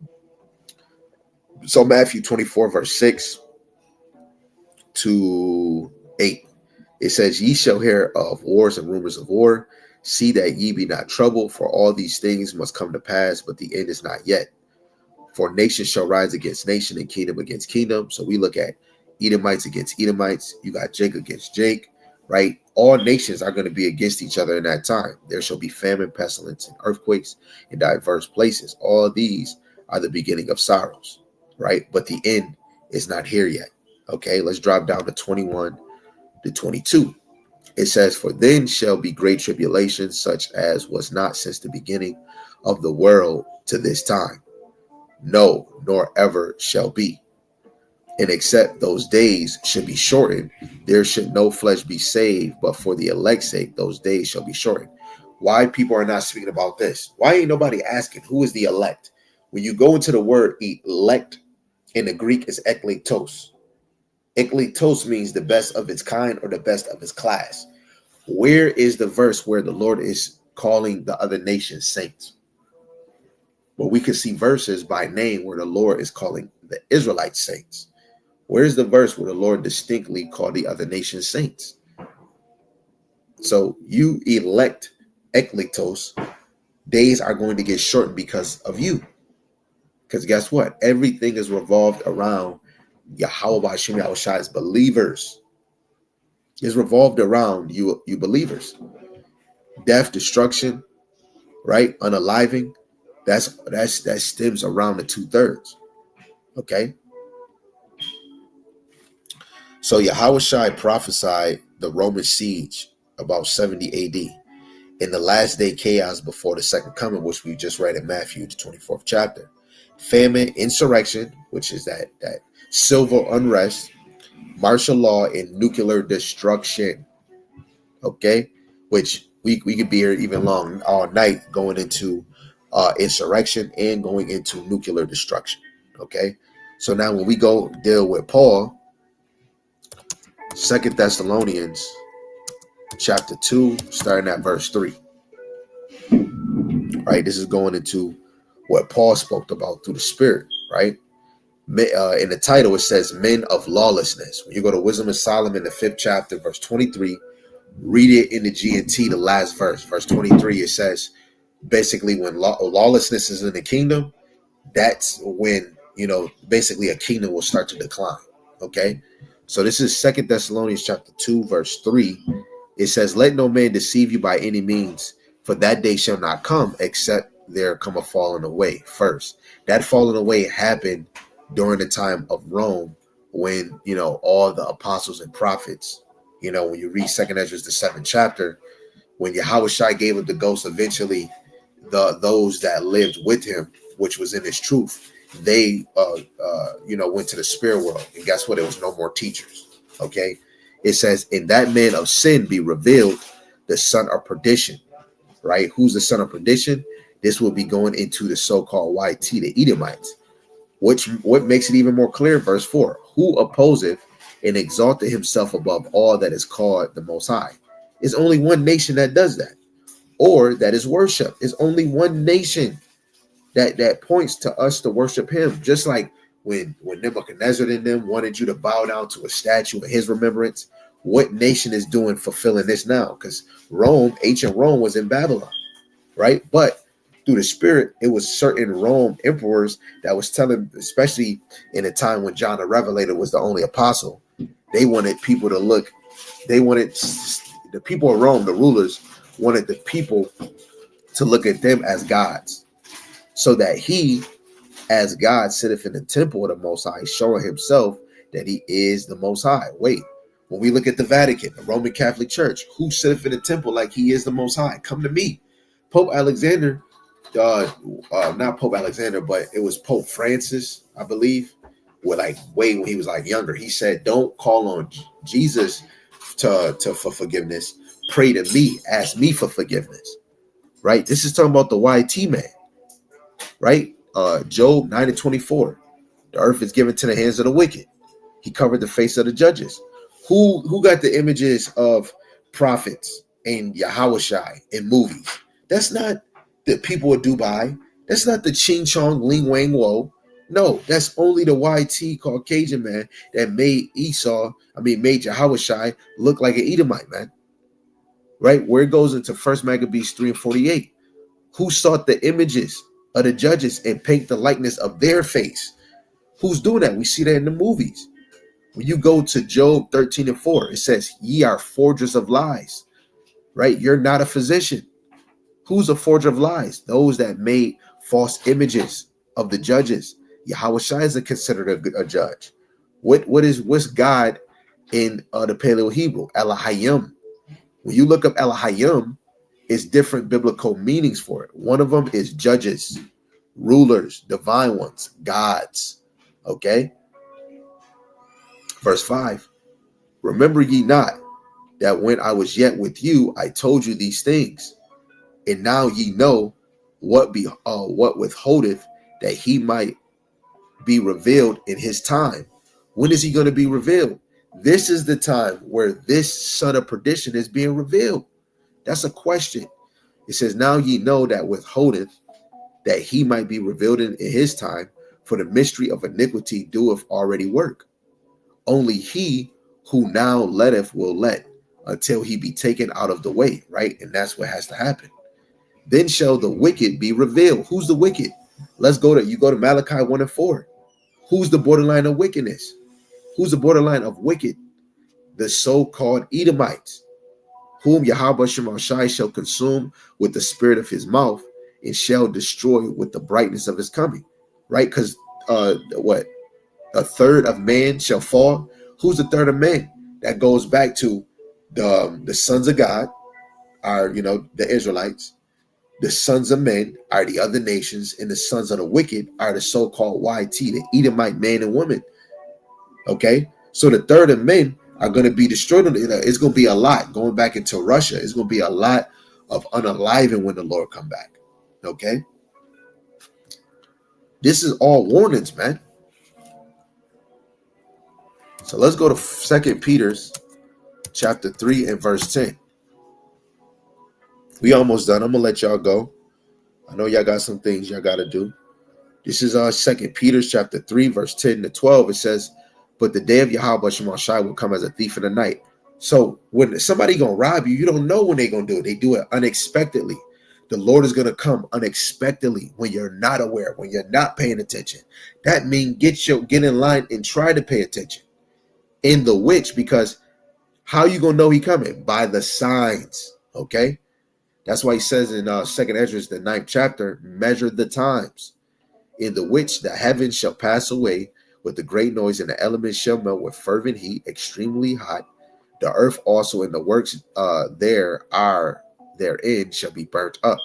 So Matthew 24, verse 6-8, it says, "Ye shall hear of wars and rumors of war. See that ye be not troubled, for all these things must come to pass, but the end is not yet. For nation shall rise against nation, and kingdom against kingdom." So we look at Edomites against Edomites. You got Jake against Jake, right? All nations are going to be against each other in that time. There shall be famine, pestilence, and earthquakes in diverse places. All these are the beginning of sorrows, right? But the end is not here yet. Okay, let's drop down to 21-22. It says, "For then shall be great tribulation, such as was not since the beginning of the world to this time, no, nor ever shall be. And except those days should be shortened, there should no flesh be saved, but for the elect's sake, those days shall be shortened." Why people are not speaking about this? Why ain't nobody asking who is the elect? When you go into the word elect in the Greek is ekletos. Ekletos means the best of its kind or the best of its class. Where is the verse where the Lord is calling the other nations saints? Well, we can see verses by name where the Lord is calling the Israelites saints. Where's the verse where the Lord distinctly called the other nations saints? So you elect ekletos, days are going to get shortened because of you. Because guess what? Everything is revolved around Yahweh Hashem Yahushai's believers. Is revolved around you believers. Death, destruction, right? Unaliving. That stems around the 2/3. Okay. So Yahushai prophesied the Roman siege about 70 AD in the last day chaos before the second coming, which we just read in Matthew, the 24th chapter. Famine, insurrection, which is that civil unrest, martial law, and nuclear destruction. Okay, which we could be here even long all night going into insurrection and going into nuclear destruction. Okay, so now when we go deal with Paul, 2 Thessalonians chapter 2, starting at verse 3. Right, this is going into what Paul spoke about through the Spirit, right? In the title, it says men of lawlessness. When you go to Wisdom of Solomon, the 5th chapter, verse 23, read it in the GNT, the last verse. Verse 23, it says, basically, when lawlessness is in the kingdom, that's when, basically a kingdom will start to decline. Okay? So this is 2 Thessalonians chapter 2, verse 3. It says, "Let no man deceive you by any means, for that day shall not come, except there come a falling away first." That falling away happened during the time of Rome, when all the apostles and prophets when you read Second Ezra, the 7th chapter, when Yahushua gave up the ghost, eventually those that lived with him, which was in his truth, they went to the spirit world. And guess what? It was no more teachers. Okay. It says, in that man of sin be revealed the son of perdition. Right? Who's the son of perdition? This will be going into the so-called YT, the Edomites. What makes it even more clear? Verse 4. Who opposeth and exalted himself above all that is called the Most High? It's only one nation that does that, or that is worship. It's only one nation that points to us to worship him. Just like when Nebuchadnezzar and them wanted you to bow down to a statue in his remembrance, what nation is doing fulfilling this now? Because Rome, ancient Rome, was in Babylon, right? But through the spirit, it was certain Rome emperors that was telling, especially in a time when John the Revelator was the only apostle, they wanted people to look, the people of Rome, the rulers, wanted the people to look at them as gods, so that he, as God, sitteth in the temple of the Most High, showing himself that he is the Most High. Wait, when we look at the Vatican, the Roman Catholic Church, who sitteth in the temple like he is the Most High? Come to me. Pope Alexander, not Pope Alexander, but it was Pope Francis, I believe, when he was younger. He said, don't call on Jesus for forgiveness. Pray to me, ask me for forgiveness. Right? This is talking about the YT man. Right? Job 9:24. The earth is given to the hands of the wicked. He covered the face of the judges. Who got the images of prophets and Yahushua in movies? That's not the people of Dubai. That's not the Ching Chong Ling Wang Wo. No, that's only the YT Caucasian man that made Yahushua look like an Edomite, man. Right? Where it goes into 1 Maccabees 3:48. Who sought the images of the judges and paint the likeness of their face? Who's doing that? We see that in the movies. When you go to Job 13:4, it says, ye are forgers of lies. Right? You're not a physician. Who's a forger of lies? Those that made false images of the judges. Yahushua is considered a judge. What's God in the Paleo Hebrew? Elohim. When you look up Elohim, it's different biblical meanings for it. One of them is judges, rulers, divine ones, gods. Okay. Verse 5. Remember ye not that when I was yet with you, I told you these things, and now ye know what withholdeth, that he might be revealed in his time. When is he going to be revealed? This is the time where this son of perdition is being revealed. That's a question. It says, now ye know that withholdeth, that he might be revealed in his time, for the mystery of iniquity doeth already work. Only he who now letteth will let, until he be taken out of the way, right? And that's what has to happen. Then shall the wicked be revealed. Who's the wicked? You go to Malachi 1:4. Who's the borderline of wickedness? Who's the borderline of wicked? The so-called Edomites, whom Yahweh Shemashai shall consume with the spirit of his mouth, and shall destroy with the brightness of his coming. Right? Because a third of man shall fall. Who's the third of man? That goes back to the sons of God are, the Israelites. The sons of men are the other nations, and the sons of the wicked are the so-called YT, the Edomite man and woman. Okay, so the third of men are going to be destroyed. It's going to be a lot going back into Russia. It's going to be a lot of unaliving when the Lord come back. Okay, this is all warnings, man. So let's go to 2 Peter chapter 3 and verse 10. We almost done. I'm gonna let y'all go. I know y'all got some things y'all got to do. This is 2 Peter chapter 3 verse 10 to 12. It says, but the day of Yahweh Shemashai will come as a thief in the night. So when somebody gonna rob you, you don't know when they're gonna do it. They do it unexpectedly. The Lord is gonna come unexpectedly when you're not aware, when you're not paying attention. That means get in line and try to pay attention. In the which, because how you gonna know he coming? By the signs. Okay. That's why he says in 2nd Ezra, the 9th chapter, measure the times, in the which the heavens shall pass away with a great noise, and the elements shall melt with fervent heat, extremely hot, The earth also and the works therein shall be burnt up.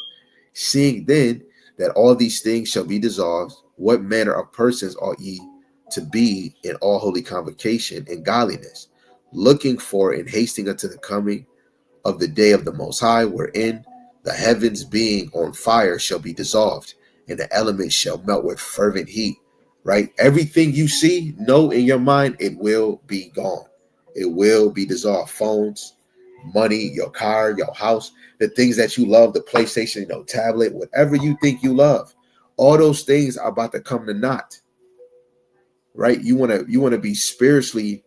Seeing then that all these things shall be dissolved, what manner of persons ought ye to be in all holy convocation and godliness, looking for and hasting unto the coming of the day of the Most High, wherein the heavens being on fire shall be dissolved, and the elements shall melt with fervent heat. Right? Everything you see, know in your mind, it will be gone. It will be dissolved. Phones, money, your car, your house, the things that you love, the PlayStation, tablet, whatever you think you love, all those things are about to come to naught. Right? You want to be spiritually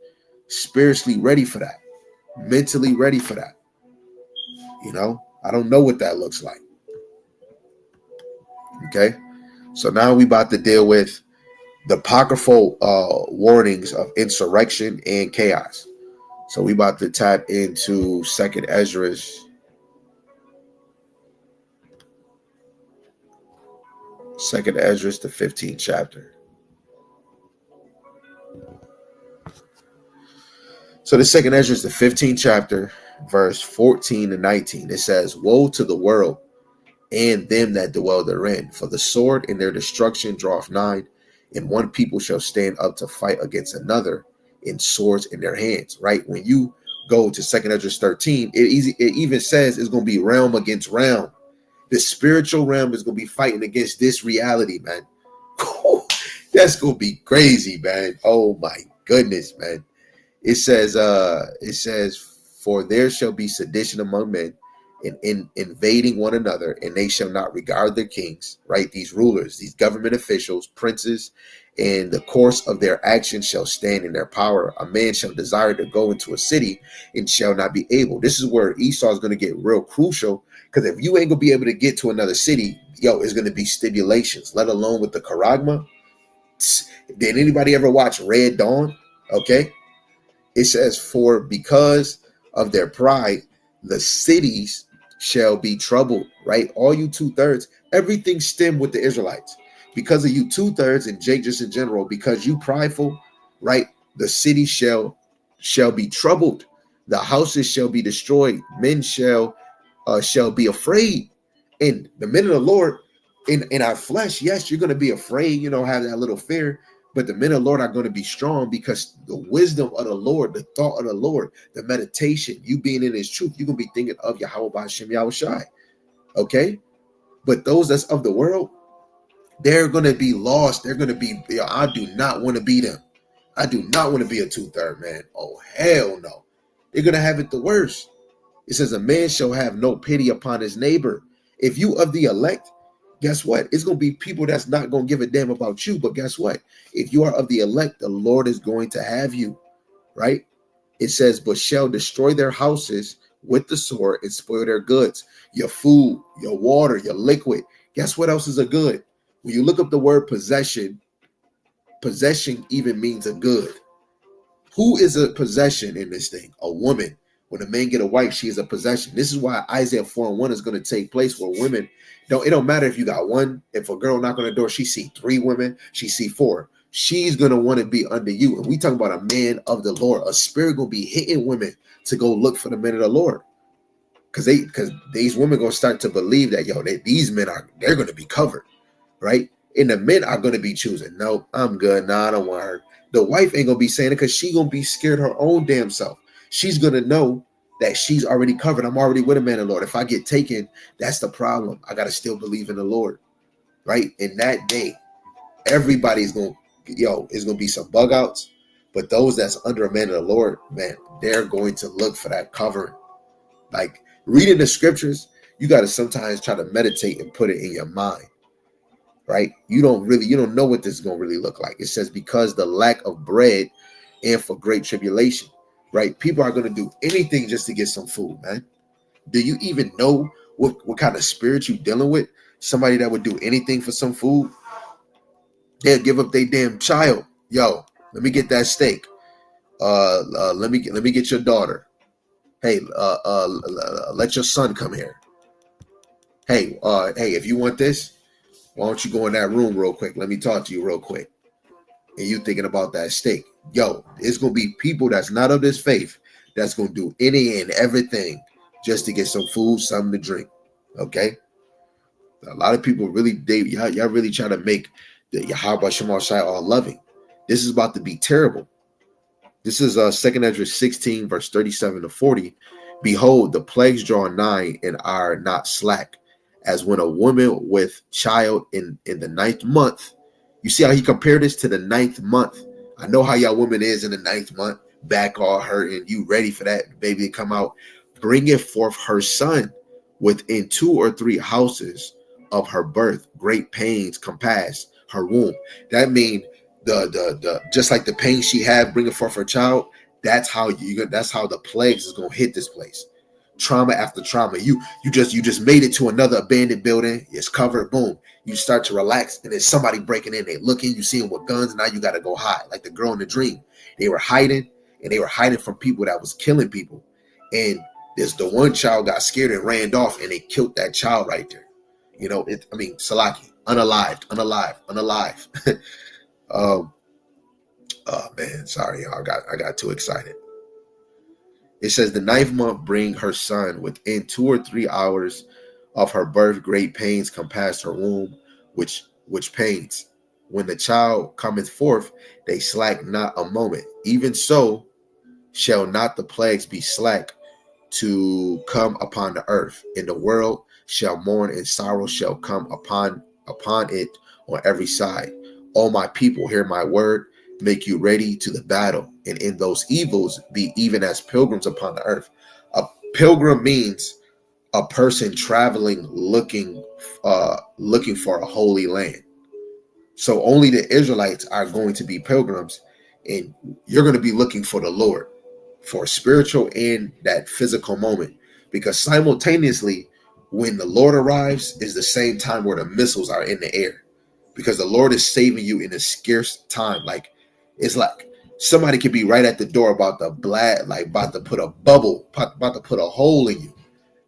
ready for that, mentally ready for that. I don't know what that looks like. Okay, so now we about to deal with the apocryphal warnings of insurrection and chaos. So we about to tap into Second Esdras. Second Esdras, the 15th chapter. So the Second Esdras, the 15th chapter, verse 14 to 19. It says, "Woe to the world and them that dwell therein, for the sword and their destruction draweth nigh, and one people shall stand up to fight against another in swords in their hands." Right? When you go to Second Esdras 13, it even says it's going to be realm against realm. The spiritual realm is going to be fighting against this reality, man. That's going to be crazy, man. Oh my goodness, man. It says, "For there shall be sedition among men, in invading one another, and they shall not regard their kings," right? These rulers, these government officials, princes, and the course of their actions shall stand in their power. A man shall desire to go into a city and shall not be able. This is where Esau is going to get real crucial, because if you ain't going to be able to get to another city, it's going to be stipulations, let alone with the charagma. Did anybody ever watch Red Dawn? Okay. It says, "For because of their pride, the cities shall be troubled," right? All you 2/3, everything stemmed with the Israelites. Because of you 2/3 and Jake just in general, because you prideful, right? The city shall be troubled. The houses shall be destroyed. Men shall be afraid. And the men of the Lord, in our flesh, yes, you're going to be afraid, have that little fear. But the men of the Lord are going to be strong, because the wisdom of the Lord, the thought of the Lord, the meditation, you being in his truth, you're going to be thinking of Yahweh B'Shem Yahushai. Okay? But those that's of the world, they're going to be lost. They're going to be, I do not want to be them. I do not want to be a 2/3 man. Oh, hell no. They're going to have it the worst. It says, "A man shall have no pity upon his neighbor." If you of the elect, guess what? It's going to be people that's not going to give a damn about you. But guess what? If you are of the elect, the Lord is going to have you, right? It says, "But shall destroy their houses with the sword and spoil their goods," your food, your water, your liquid. Guess what else is a good? When you look up the word possession even means a good. Who is a possession in this thing? A woman. When a man get a wife, she is a possession. This is why Isaiah 4:1 is going to take place, where women it don't matter if you got one. If a girl knock on the door, she see 3 women, she see 4. She's going to want to be under you. And we talk about a man of the Lord. A spirit going to be hitting women to go look for the men of the Lord. Because these women going to start to believe that, these men they're going to be covered, right? And the men are going to be choosing, "No, I'm good. No, I don't want her." The wife ain't going to be saying it, because she going to be scared her own damn self. She's going to know that she's already covered. I'm already with a man of the Lord. If I get taken, that's the problem. I got to still believe in the Lord, right? In that day, everybody's going to, it's going to be some bug outs. But those that's under a man of the Lord, man, they're going to look for that covering. Like reading the scriptures, you got to sometimes try to meditate and put it in your mind, right? You don't know what this is going to really look like. It says, "Because the lack of bread and for great tribulation," right? People are going to do anything just to get some food, man. Do you even know what kind of spirit you dealing with? Somebody that would do anything for some food? They'll give up their damn child. "Yo, let me get that steak. Let me get your daughter. Hey, let your son come here. Hey, if you want this, why don't you go in that room real quick? Let me talk to you real quick." And you thinking about that steak. It's going to be people that's not of this faith that's going to do any and everything just to get some food, something to drink. Okay? A lot of people really, y'all really try to make the Yahweh Shema Shai all loving. This is about to be terrible. This is 2nd Ezra 16, verse 37 to 40. Behold, the plagues draw nigh and are not slack, as when a woman with child in the 9th month. You see how he compared this to the 9th month. I know how y'all woman is in the 9th month, back all hurting, you ready for that baby to come out. Bringeth forth her son within 2 or 3 houses of her birth, great pains compass her womb. That means the just like the pain she had bringing forth her child, that's how the plagues is gonna hit this place. Trauma after trauma. You just made it to another abandoned building. It's covered. Boom. You start to relax, and then somebody breaking in. They looking. You see them with guns. Now you got to go hide, like the girl in the dream. They were hiding, and they were hiding from people that was killing people. And the one child got scared and ran off, and they killed that child right there. You know, Salaki, unalived. Oh man, sorry, y'all. I got too excited. It says the 9th month bring her son within 2 or 3 hours of her birth, great pains compass her womb, which pains. When the child cometh forth, they slack not a moment. Even so shall not the plagues be slack to come upon the earth. In the world shall mourn, and sorrow shall come upon it on every side. O my people, hear my word. Make you ready to the battle, and in those evils be even as pilgrims upon the earth. A pilgrim means a person traveling, looking for a holy land. So only the Israelites are going to be pilgrims, and you're going to be looking for the Lord, for spiritual and that physical moment, because simultaneously, when the Lord arrives, is the same time where the missiles are in the air, because the Lord is saving you in a scarce time. Like, it's like somebody could be right at the door about to put a bubble, about to put a hole in you.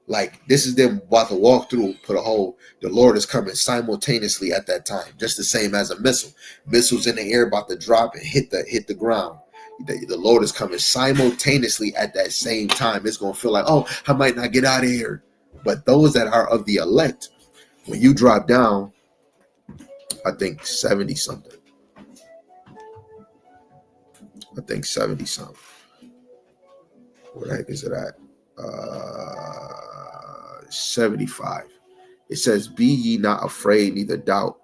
Like, this is them about to walk through, put a hole. The Lord is coming simultaneously at that time, just the same as a missile. Missiles in the air about to drop and hit the ground. The Lord is coming simultaneously at that same time. It's going to feel like, oh, I might not get out of here. But those that are of the elect, when you drop down, I think 70 something. Where the heck is it at? 75. It says, be ye not afraid, neither doubt,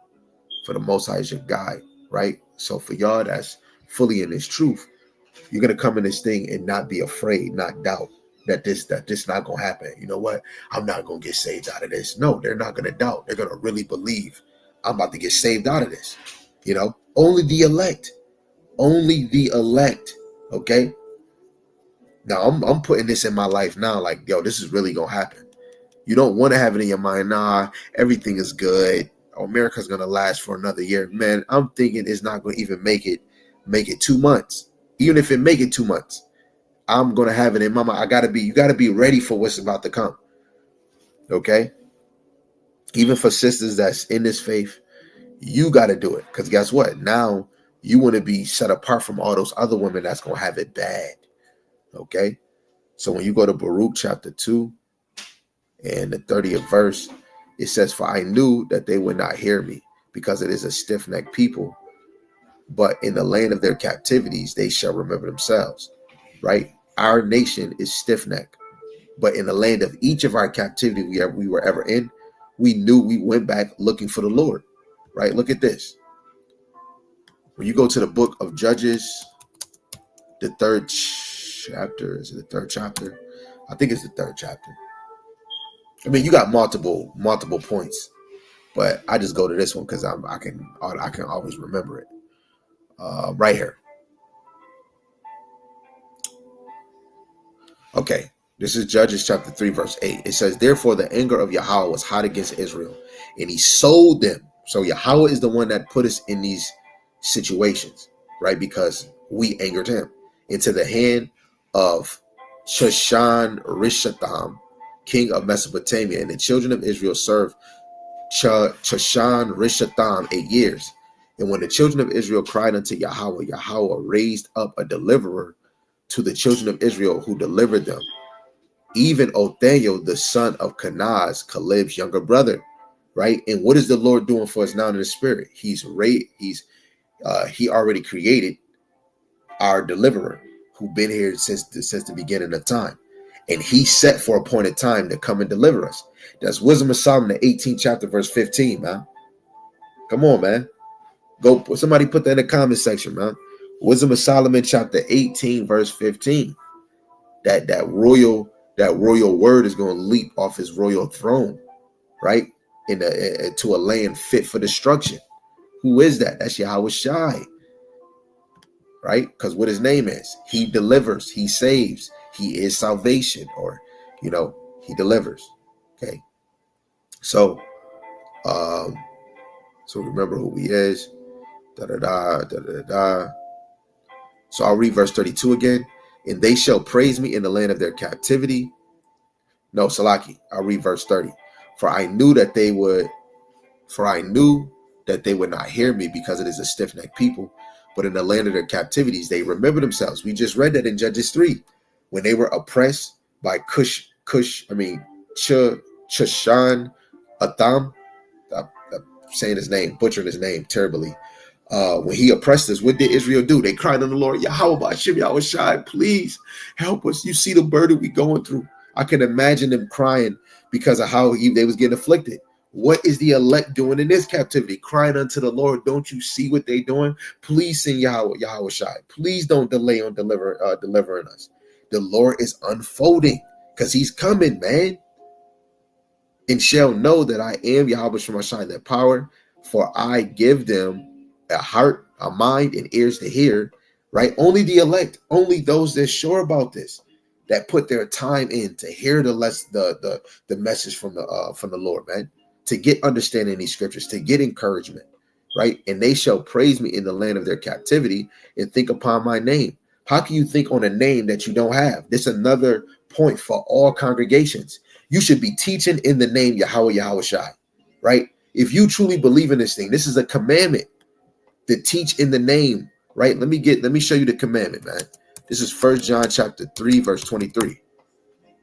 for the Most High is your guide, right? So for y'all that's fully in this truth, you're going to come in this thing and not be afraid, not doubt that this not going to happen. You know what? I'm not going to get saved out of this. No, they're not going to doubt. They're going to really believe I'm about to get saved out of this. You know, only the elect. Okay. Now I'm putting this in my life now. Like, yo, this is really going to happen. You don't want to have it in your mind. Nah, everything is good. America's going to last for another year. Man, I'm thinking it's not going to even make it 2 months. Even if it make it 2 months, I'm going to have it in my mind. You got to be ready for what's about to come. Okay. Even for sisters that's in this faith, you got to do it. Because guess what? Now you want to be set apart from all those other women that's going to have it bad. Okay. So when you go to Baruch chapter 2 and the 30th verse, it says, for I knew that they would not hear me, because it is a stiff-necked people. But in the land of their captivities, they shall remember themselves. Right? Our nation is stiff-necked. But in the land of each of our captivity we were ever in, we knew we went back looking for the Lord. Right? Look at this. When you go to the book of Judges, the 3rd chapter, is it the 3rd chapter? I think it's the 3rd chapter. I mean, you got multiple points, but I just go to this one because I can always remember it. Right here. Okay, this is Judges chapter 3, verse 8. It says, therefore the anger of Yahweh was hot against Israel, and he sold them. So Yahweh is the one that put us in these situations, right? Because we angered him, into the hand of Shushan-Rishatham, king of Mesopotamia. And the children of Israel served Shushan-Rishatham 8 years. And when the children of Israel cried unto Yahweh, Yahweh raised up a deliverer to the children of Israel who delivered them, even Othniel, the son of Kenaz, Caleb's younger brother, right? And what is the Lord doing for us now in the spirit? He already created our deliverer who been here since the beginning of time. And he set for appointed time to come and deliver us. That's Wisdom of Solomon, the 18th chapter, verse 15, man. Come on, man. Go, somebody put that in the comment section, man. Wisdom of Solomon, chapter 18, verse 15. That royal word is going to leap off his royal throne, right? To a land fit for destruction. Who is that? That's Yahweh Shai, right? Because what his name is, he delivers, he saves, he is salvation, or he delivers. Okay, so remember who he is. So I'll read verse 32 again. And they shall praise me in the land of their captivity. No, Salaki, I'll read verse 30. For I knew that they would not hear me, because it is a stiff-necked people. But in the land of their captivities, they remember themselves. We just read that in Judges 3, when they were oppressed by Chushan Atham. I'm saying his name, butchering his name terribly. When he oppressed us, what did Israel do? They cried on the Lord, Yahweh Bashim, Yahweh Shai, please help us. You see the burden we going through. I can imagine them crying because of how they was getting afflicted. What is the elect doing in this captivity? Crying unto the Lord. Don't you see what they doing? Please send Yahweh Shai. Please don't delay on delivering us. The Lord is unfolding because he's coming, man. And shall know that I am Yahweh Shai, that power, for I give them a heart, a mind, and ears to hear, right? Only the elect, only those that's sure about this, that put their time in to hear the message from the Lord, man, to get understanding in these scriptures, to get encouragement, right? And they shall praise me in the land of their captivity and think upon my name. How can you think on a name that you don't have? This is another point for all congregations. You should be teaching in the name Yahweh Shai, right? If you truly believe in this thing, this is a commandment to teach in the name, right? Let me show you the commandment, man. This is 1 John chapter 3, verse 23.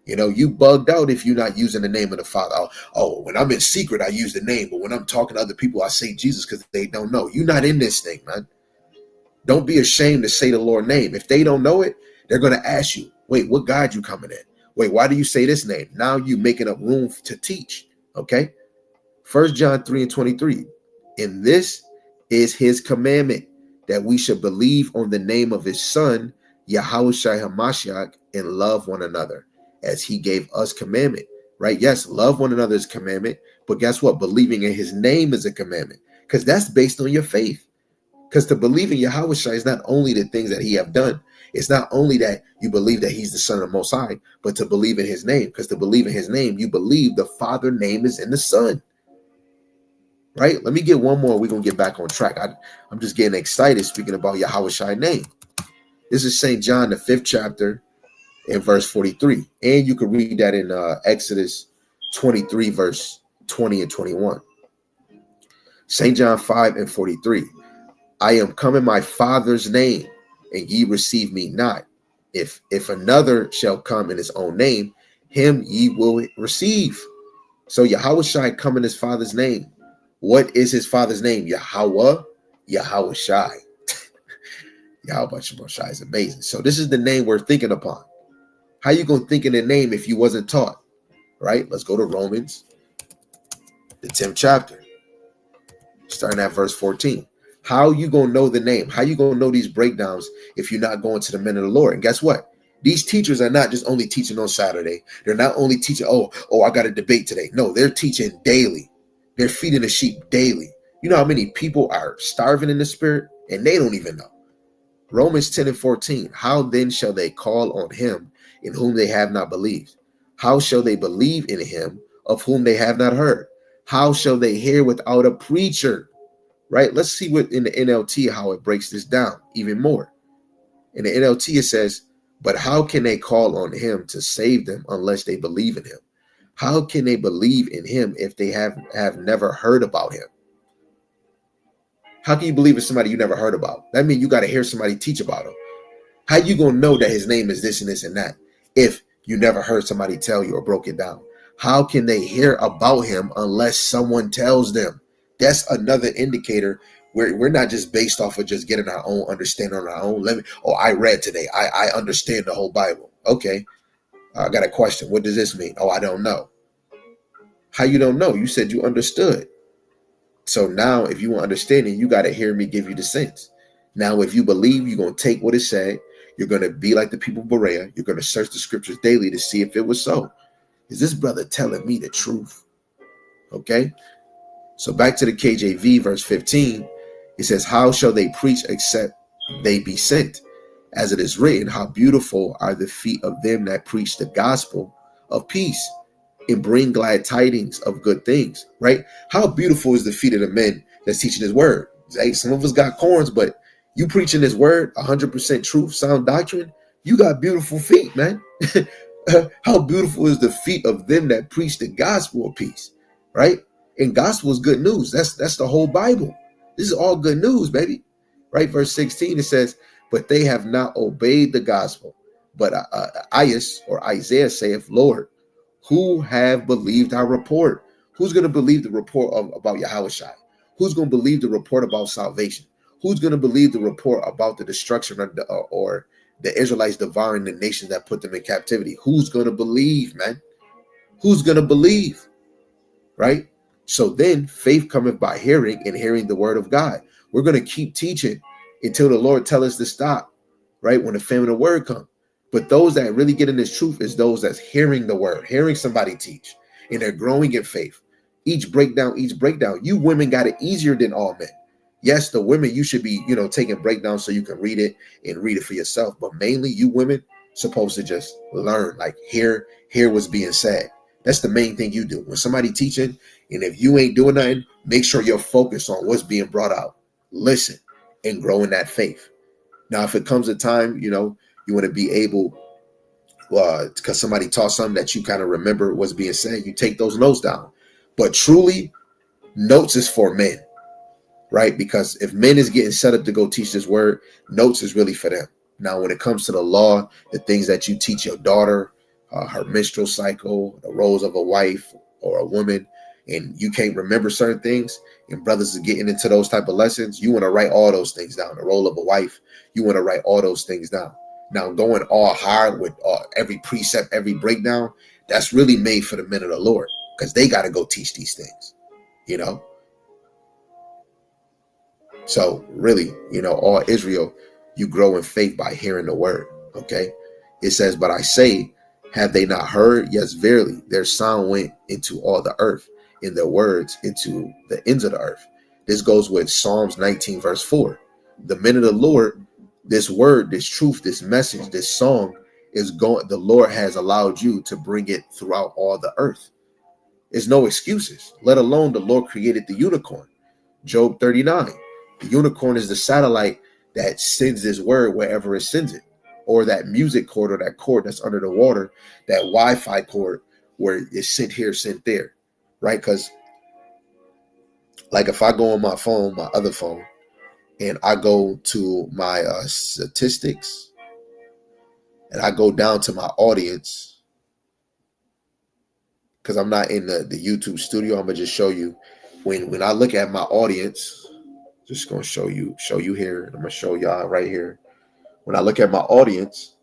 You bugged out if you're not using the name of the Father. Oh, when I'm in secret, I use the name. But when I'm talking to other people, I say Jesus because they don't know. You're not in this thing, man. Don't be ashamed to say the Lord's name. If they don't know it, they're going to ask you, wait, what God you coming in? Wait, why do you say this name? Now you making up room to teach, okay? 1 John 3 and 23. And this is his commandment, that we should believe on the name of his son, Yahweh Shai HaMashiach, and love one another as he gave us commandment, right? Yes, love one another is commandment, but guess what? Believing in his name is a commandment, because that's based on your faith. Because to believe in Yahweh Shai is not only the things that he have done. It's not only that you believe that he's the son of the Most High, but to believe in his name. Because to believe in his name, you believe the Father name is in the Son. Right? Let me get one more. We're going to get back on track. I'm just getting excited speaking about Yahweh Shai name. This is St. John, the 5th chapter, in verse 43. And you can read that in Exodus 23, verse 20 and 21. St. John 5 and 43. I am come in my Father's name, and ye receive me not. If another shall come in his own name, him ye will receive. So Yahweh Shai come in his Father's name. What is his Father's name? Yahweh Shai. Yahweh Shai is amazing. So this is the name we're thinking upon. How you going to think in the name if you wasn't taught? Right? Let's go to Romans, the 10th chapter, starting at verse 14. How you going to know the name? How you going to know these breakdowns if you're not going to the men of the Lord? And guess what? These teachers are not just only teaching on Saturday. They're not only teaching, oh, I got a debate today. No, they're teaching daily. They're feeding the sheep daily. You know how many people are starving in the spirit and they don't even know. Romans 10 and 14. How then shall they call on him in whom they have not believed? How shall they believe in him of whom they have not heard? How shall they hear without a preacher? Right? Let's see what in the NLT, how it breaks this down even more. In the NLT, it says, but how can they call on him to save them unless they believe in him? How can they believe in him if they have never heard about him? How can you believe in somebody you never heard about? That means you got to hear somebody teach about him. How you gonna know that his name is this and this and that if you never heard somebody tell you or broke it down? How can they hear about him unless someone tells them? That's another indicator where we're not just based off of just getting our own understanding on our own. I read today. I understand the whole Bible. Okay, I got a question. What does this mean? Oh, I don't know. How you don't know? You said you understood. So now if you want understanding, you got to hear me give you the sense. Now, if you believe, you're going to take what it said. You're going to be like the people of Berea. You're going to search the scriptures daily to see if it was so. Is this brother telling me the truth? Okay. So back to the KJV, verse 15, it says, how shall they preach except they be sent? As it is written, how beautiful are the feet of them that preach the gospel of peace and bring glad tidings of good things, right? How beautiful is the feet of the men that's teaching his word? Hey, some of us got corns, but you preaching this word, 100% truth, sound doctrine, you got beautiful feet, man. How beautiful is the feet of them that preach the gospel of peace, right? And gospel is good news. That's the whole Bible. This is all good news, baby, right? Verse 16, it says, but they have not obeyed the gospel. But Isaiah saith, Lord, who have believed our report? Who's going to believe the report about Yahushua? Who's going to believe the report about salvation? Who's going to believe the report about the destruction of or the Israelites devouring the nations that put them in captivity? Who's going to believe, man? Who's going to believe, right? So then faith cometh by hearing, and hearing the word of God. We're going to keep teaching until the Lord tell us to stop, right? When the famine of word comes. But those that really get in this truth is those that's hearing the word, hearing somebody teach, and they're growing in faith. Each breakdown. You women got it easier than all men. Yes, the women, you should be, taking breakdowns so you can read it and read it for yourself. But mainly you women supposed to just learn, like hear what's being said. That's the main thing you do. When somebody teaching, and if you ain't doing nothing, make sure you're focused on what's being brought out. Listen and grow in that faith. Now, if it comes a time, you want to be able, because somebody taught something that you kind of remember what's being said, you take those notes down. But truly, notes is for men, right? Because if men is getting set up to go teach this word, notes is really for them. Now, when it comes to the law, the things that you teach your daughter, her menstrual cycle, the roles of a wife or a woman, and you can't remember certain things, and brothers are getting into those type of lessons, you want to write all those things down. The role of a wife, you want to write all those things down. Now, going all hard with every precept, every breakdown, that's really made for the men of the Lord, because they got to go teach these things, So really, all Israel, you grow in faith by hearing the word, okay? It says, but I say, have they not heard? Yes, verily, their sound went into all the earth, and their words into the ends of the earth. This goes with Psalms 19, verse 4. The men of the Lord, this word, this truth, this message, this song is going, the Lord has allowed you to bring it throughout all the earth. There's no excuses, let alone the Lord created the unicorn. Job 39. The unicorn is the satellite that sends this word wherever it sends it. Or that music cord, or that cord that's under the water, that Wi-Fi cord where it's sent here, sent there, right? Because like if I go on my phone, my other phone, and I go to my statistics, and I go down to my audience, because I'm not in the YouTube studio, I'm gonna just show you when I look at my audience. Just gonna show you here. I'm gonna show y'all right here. When I look at my audience,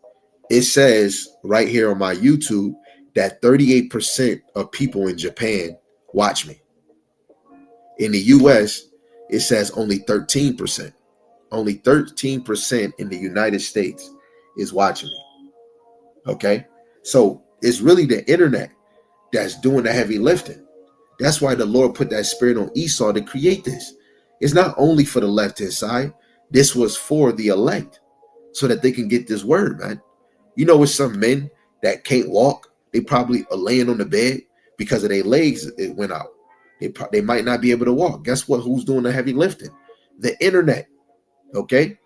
it says right here on my YouTube that 38% of people in Japan watch me. In the US, it says only 13%. Only 13% in the United States is watching me. Okay? So it's really the internet that's doing the heavy lifting. That's why the Lord put that spirit on Esau to create this. It's not only for the left-hand side. This was for the elect, so that they can get this word, man. With some men that can't walk, they probably are laying on the bed because of their legs, it went out. They might not be able to walk. Guess what? Who's doing the heavy lifting? The internet, okay?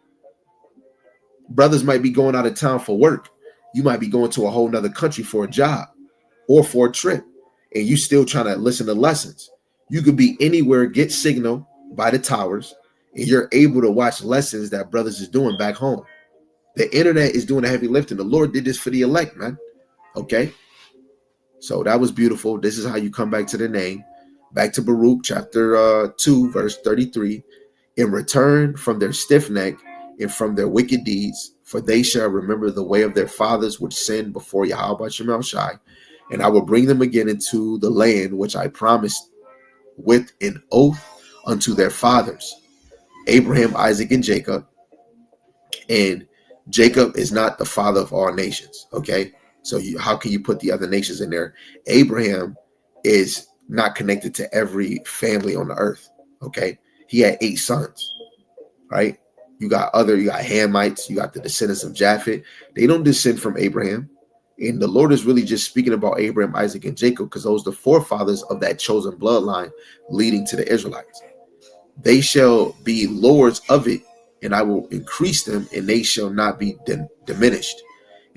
Brothers might be going out of town for work. You might be going to a whole nother country for a job or for a trip, and you still trying to listen to lessons. You could be anywhere, get signal by the towers, and you're able to watch lessons that brothers is doing back home. The internet is doing the heavy lifting. The Lord did this for the elect, man. Okay. So that was beautiful. This is how you come back to the name. Back to Baruch chapter 2, verse 33. In return from their stiff neck and from their wicked deeds, for they shall remember the way of their fathers which sinned before Yahweh Shemel Shai, and I will bring them again into the land which I promised with an oath unto their fathers, Abraham, Isaac, and Jacob. And Jacob is not the father of all nations. Okay. So how can you put the other nations in there? Abraham is not connected to every family on the earth. Okay. He had 8 sons, right? You got Hamites, you got the descendants of Japheth. They don't descend from Abraham. And the Lord is really just speaking about Abraham, Isaac, and Jacob, because those are the forefathers of that chosen bloodline leading to the Israelites. They shall be lords of it, and I will increase them, and they shall not be diminished.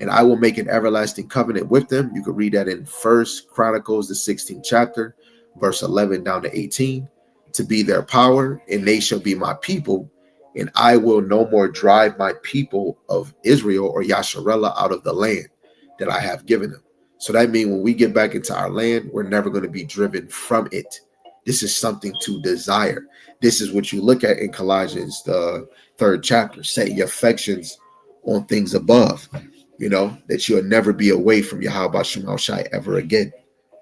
And I will make an everlasting covenant with them. You can read that in 1 Chronicles, the 16th chapter, verse 11 down to 18. To be their power, and they shall be my people, and I will no more drive my people of Israel or Yasharella out of the land that I have given them. So that means when we get back into our land, we're never going to be driven from it. This is something to desire. This is what you look at in Colossians, the 3rd chapter. Set your affections on things above, that you'll never be away from Yahweh Shemel Shai ever again.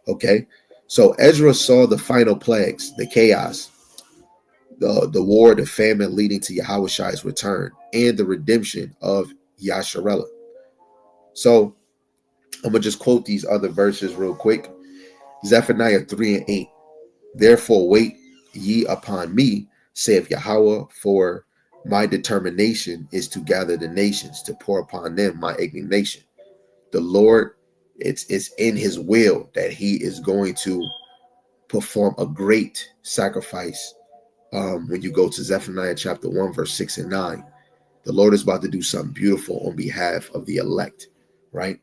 Okay. So Ezra saw the final plagues, the chaos, the war, the famine leading to Yahweh Shai's return, and the redemption of Yasharella. So I'm going to just quote these other verses real quick. Zephaniah 3 and 8. Therefore wait ye upon me, saith Yahweh, for my determination is to gather the nations, to pour upon them my indignation. The Lord, it's in his will that he is going to perform a great sacrifice. When you go to Zephaniah chapter 1, verse 6 and 9, the Lord is about to do something beautiful on behalf of the elect, right?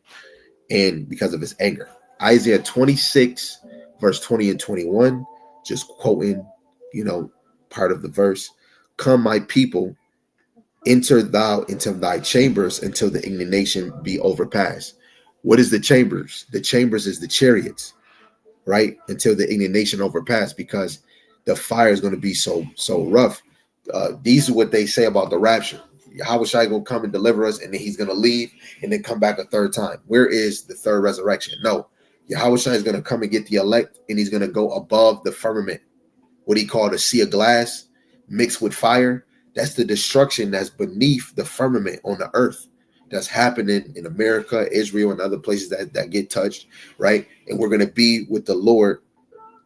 And because of his anger. Isaiah 26, verse 20 and 21, just quoting, part of the verse. Come, my people, enter thou into thy chambers until the indignation be overpassed. What is the chambers? The chambers is the chariots, right? Until the indignation overpassed, because the fire is going to be so rough. These are what they say about the rapture. Yahweh Shai going to come and deliver us, and then he's going to leave and then come back a third time. Where is the third resurrection? No, Yahweh Shai is going to come and get the elect, and he's going to go above the firmament, what he called a sea of glass mixed with fire. That's the destruction that's beneath the firmament on the earth that's happening in America, Israel, and other places that get touched, right? And we're going to be with the Lord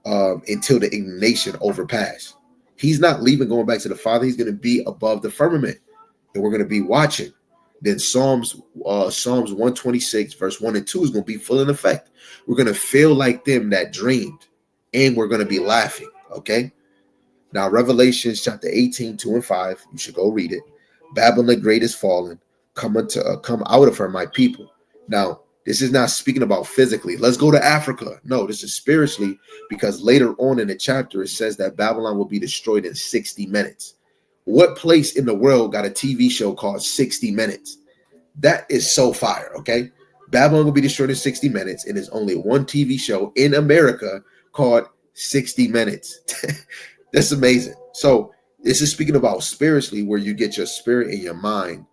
until the indignation overpass. He's not leaving, going back to the Father. He's going to be above the firmament, and we're going to be watching. Then Psalms 126, verse 1 and 2 is going to be full in effect. We're going to feel like them that dreamed, and we're going to be laughing, okay? Now, Revelations chapter 18, 2 and 5, you should go read it. Babylon the great is fallen. Come out of her, my people. Now, this is not speaking about physically. Let's go to Africa. No, this is spiritually, because later on in the chapter, it says that Babylon will be destroyed in 60 minutes. What place in the world got a TV show called 60 Minutes? That is so fire, okay? Babylon will be destroyed in 60 minutes, and there's only one TV show in America called 60 Minutes. That's amazing. So this is speaking about spiritually, where you get your spirit and your mind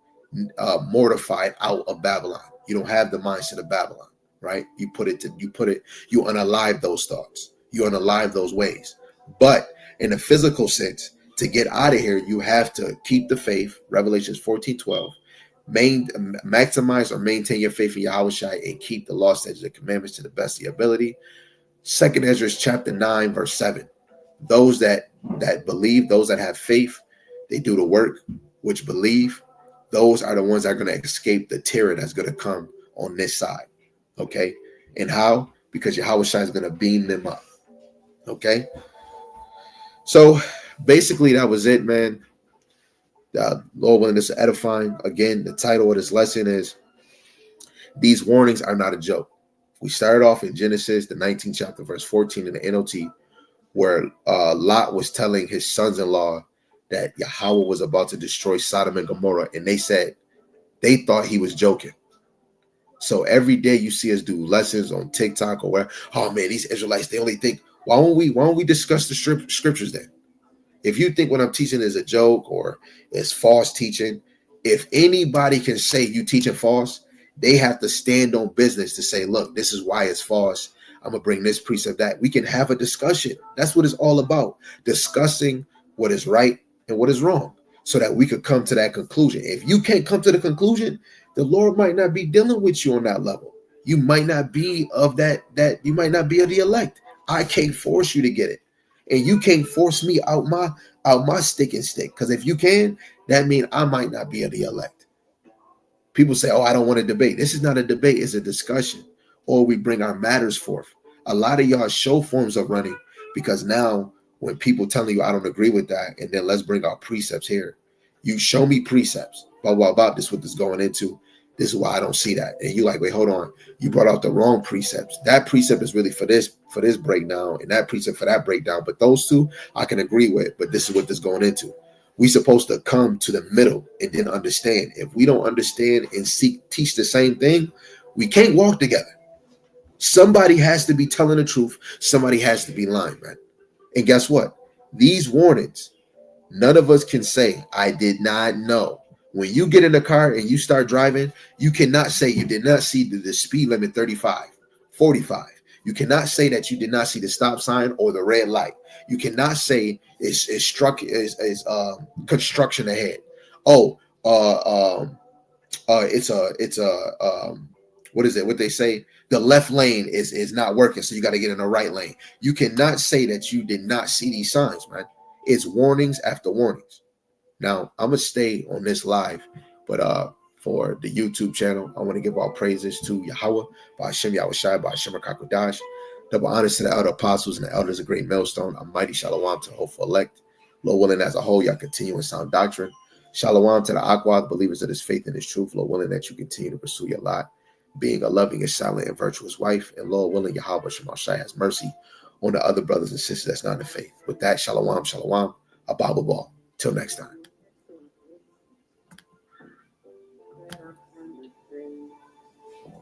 mortified out of Babylon. You don't have the mindset of Babylon, right? You unalive those thoughts. You unalive those ways. But in a physical sense, to get out of here, you have to keep the faith, Revelations 14:12, maximize or maintain your faith in Yahweh Shai, and keep the law, statutes, and commandments to the best of your ability. 2nd Ezra chapter 9, verse 7. Those that believe, those that have faith, they do the work, which believe. Those are the ones that are going to escape the terror that's going to come on this side. Okay. And how? Because Yahweh Shai is going to beam them up. Okay. So basically that was it, man. Lord willing, this is edifying. Again, the title of this lesson is These Warnings Are Not a Joke. We started off in Genesis, the 19th chapter, verse 14 in the NLT, where Lot was telling his sons-in-law that Yahweh was about to destroy Sodom and Gomorrah. And they said, They thought he was joking. So every day you see us do lessons on TikTok or where, oh man, these Israelites, they only think, why don't we discuss the scriptures then? If you think what I'm teaching is a joke or is false teaching, if anybody can say you teaching false, they have to stand on business to say, look, this is why it's false. I'm gonna bring this precept that we can have a discussion. That's what it's all about. Discussing what is right and what is wrong so that we could come to that conclusion. If you can't come to the conclusion, the Lord might not be dealing with you on that level. You might not be of that you might not be of the elect. I can't force you to get it. And you can't force me out my stick and stick. Because if you can, that means I might not be of the elect. People say, oh, I don't want to debate. This is not a debate, it's a discussion. Or we bring our matters forth. A lot of y'all show forms of running because now when people telling you I don't agree with that, and then let's bring our precepts here. You show me precepts. About this, what this going into. This is why I don't see that. And you like, wait, hold on. You brought out the wrong precepts. That precept is really for this breakdown, and that precept for that breakdown. But those two I can agree with. But this is what this going into. We supposed to come to the middle and then understand. If we don't understand and teach the same thing, we can't walk together. Somebody has to be telling the truth. Somebody has to be lying, man. And guess what? These warnings, none of us can say, I did not know. When you get in the car and you start driving, you cannot say you did not see the speed limit 35, 45. You cannot say that you did not see the stop sign or the red light. You cannot say it's construction ahead. Oh, it's what is it? What they say? The left lane is not working, so you got to get in the right lane. You cannot say that you did not see these signs, man. It's warnings after warnings. Now, I'm going to stay on this live, but for the YouTube channel, I want to give all praises to Yahweh, by Hashem Yahushai, by Hashem HaKakodash. Double honors to the elder apostles and the elders of Great Millstone. A mighty shalom to the hopeful elect. Lord willing, as a whole, y'all continue in sound doctrine. Shalom to the Aqua, the believers of this faith and this truth. Lord willing, that you continue to pursue your lot, being a loving and silent and virtuous wife. And Lord willing, Yahweh Shemashai has mercy on the other brothers and sisters that's not in the faith. With that, shalom, shalom, a Bible ball. Till next time.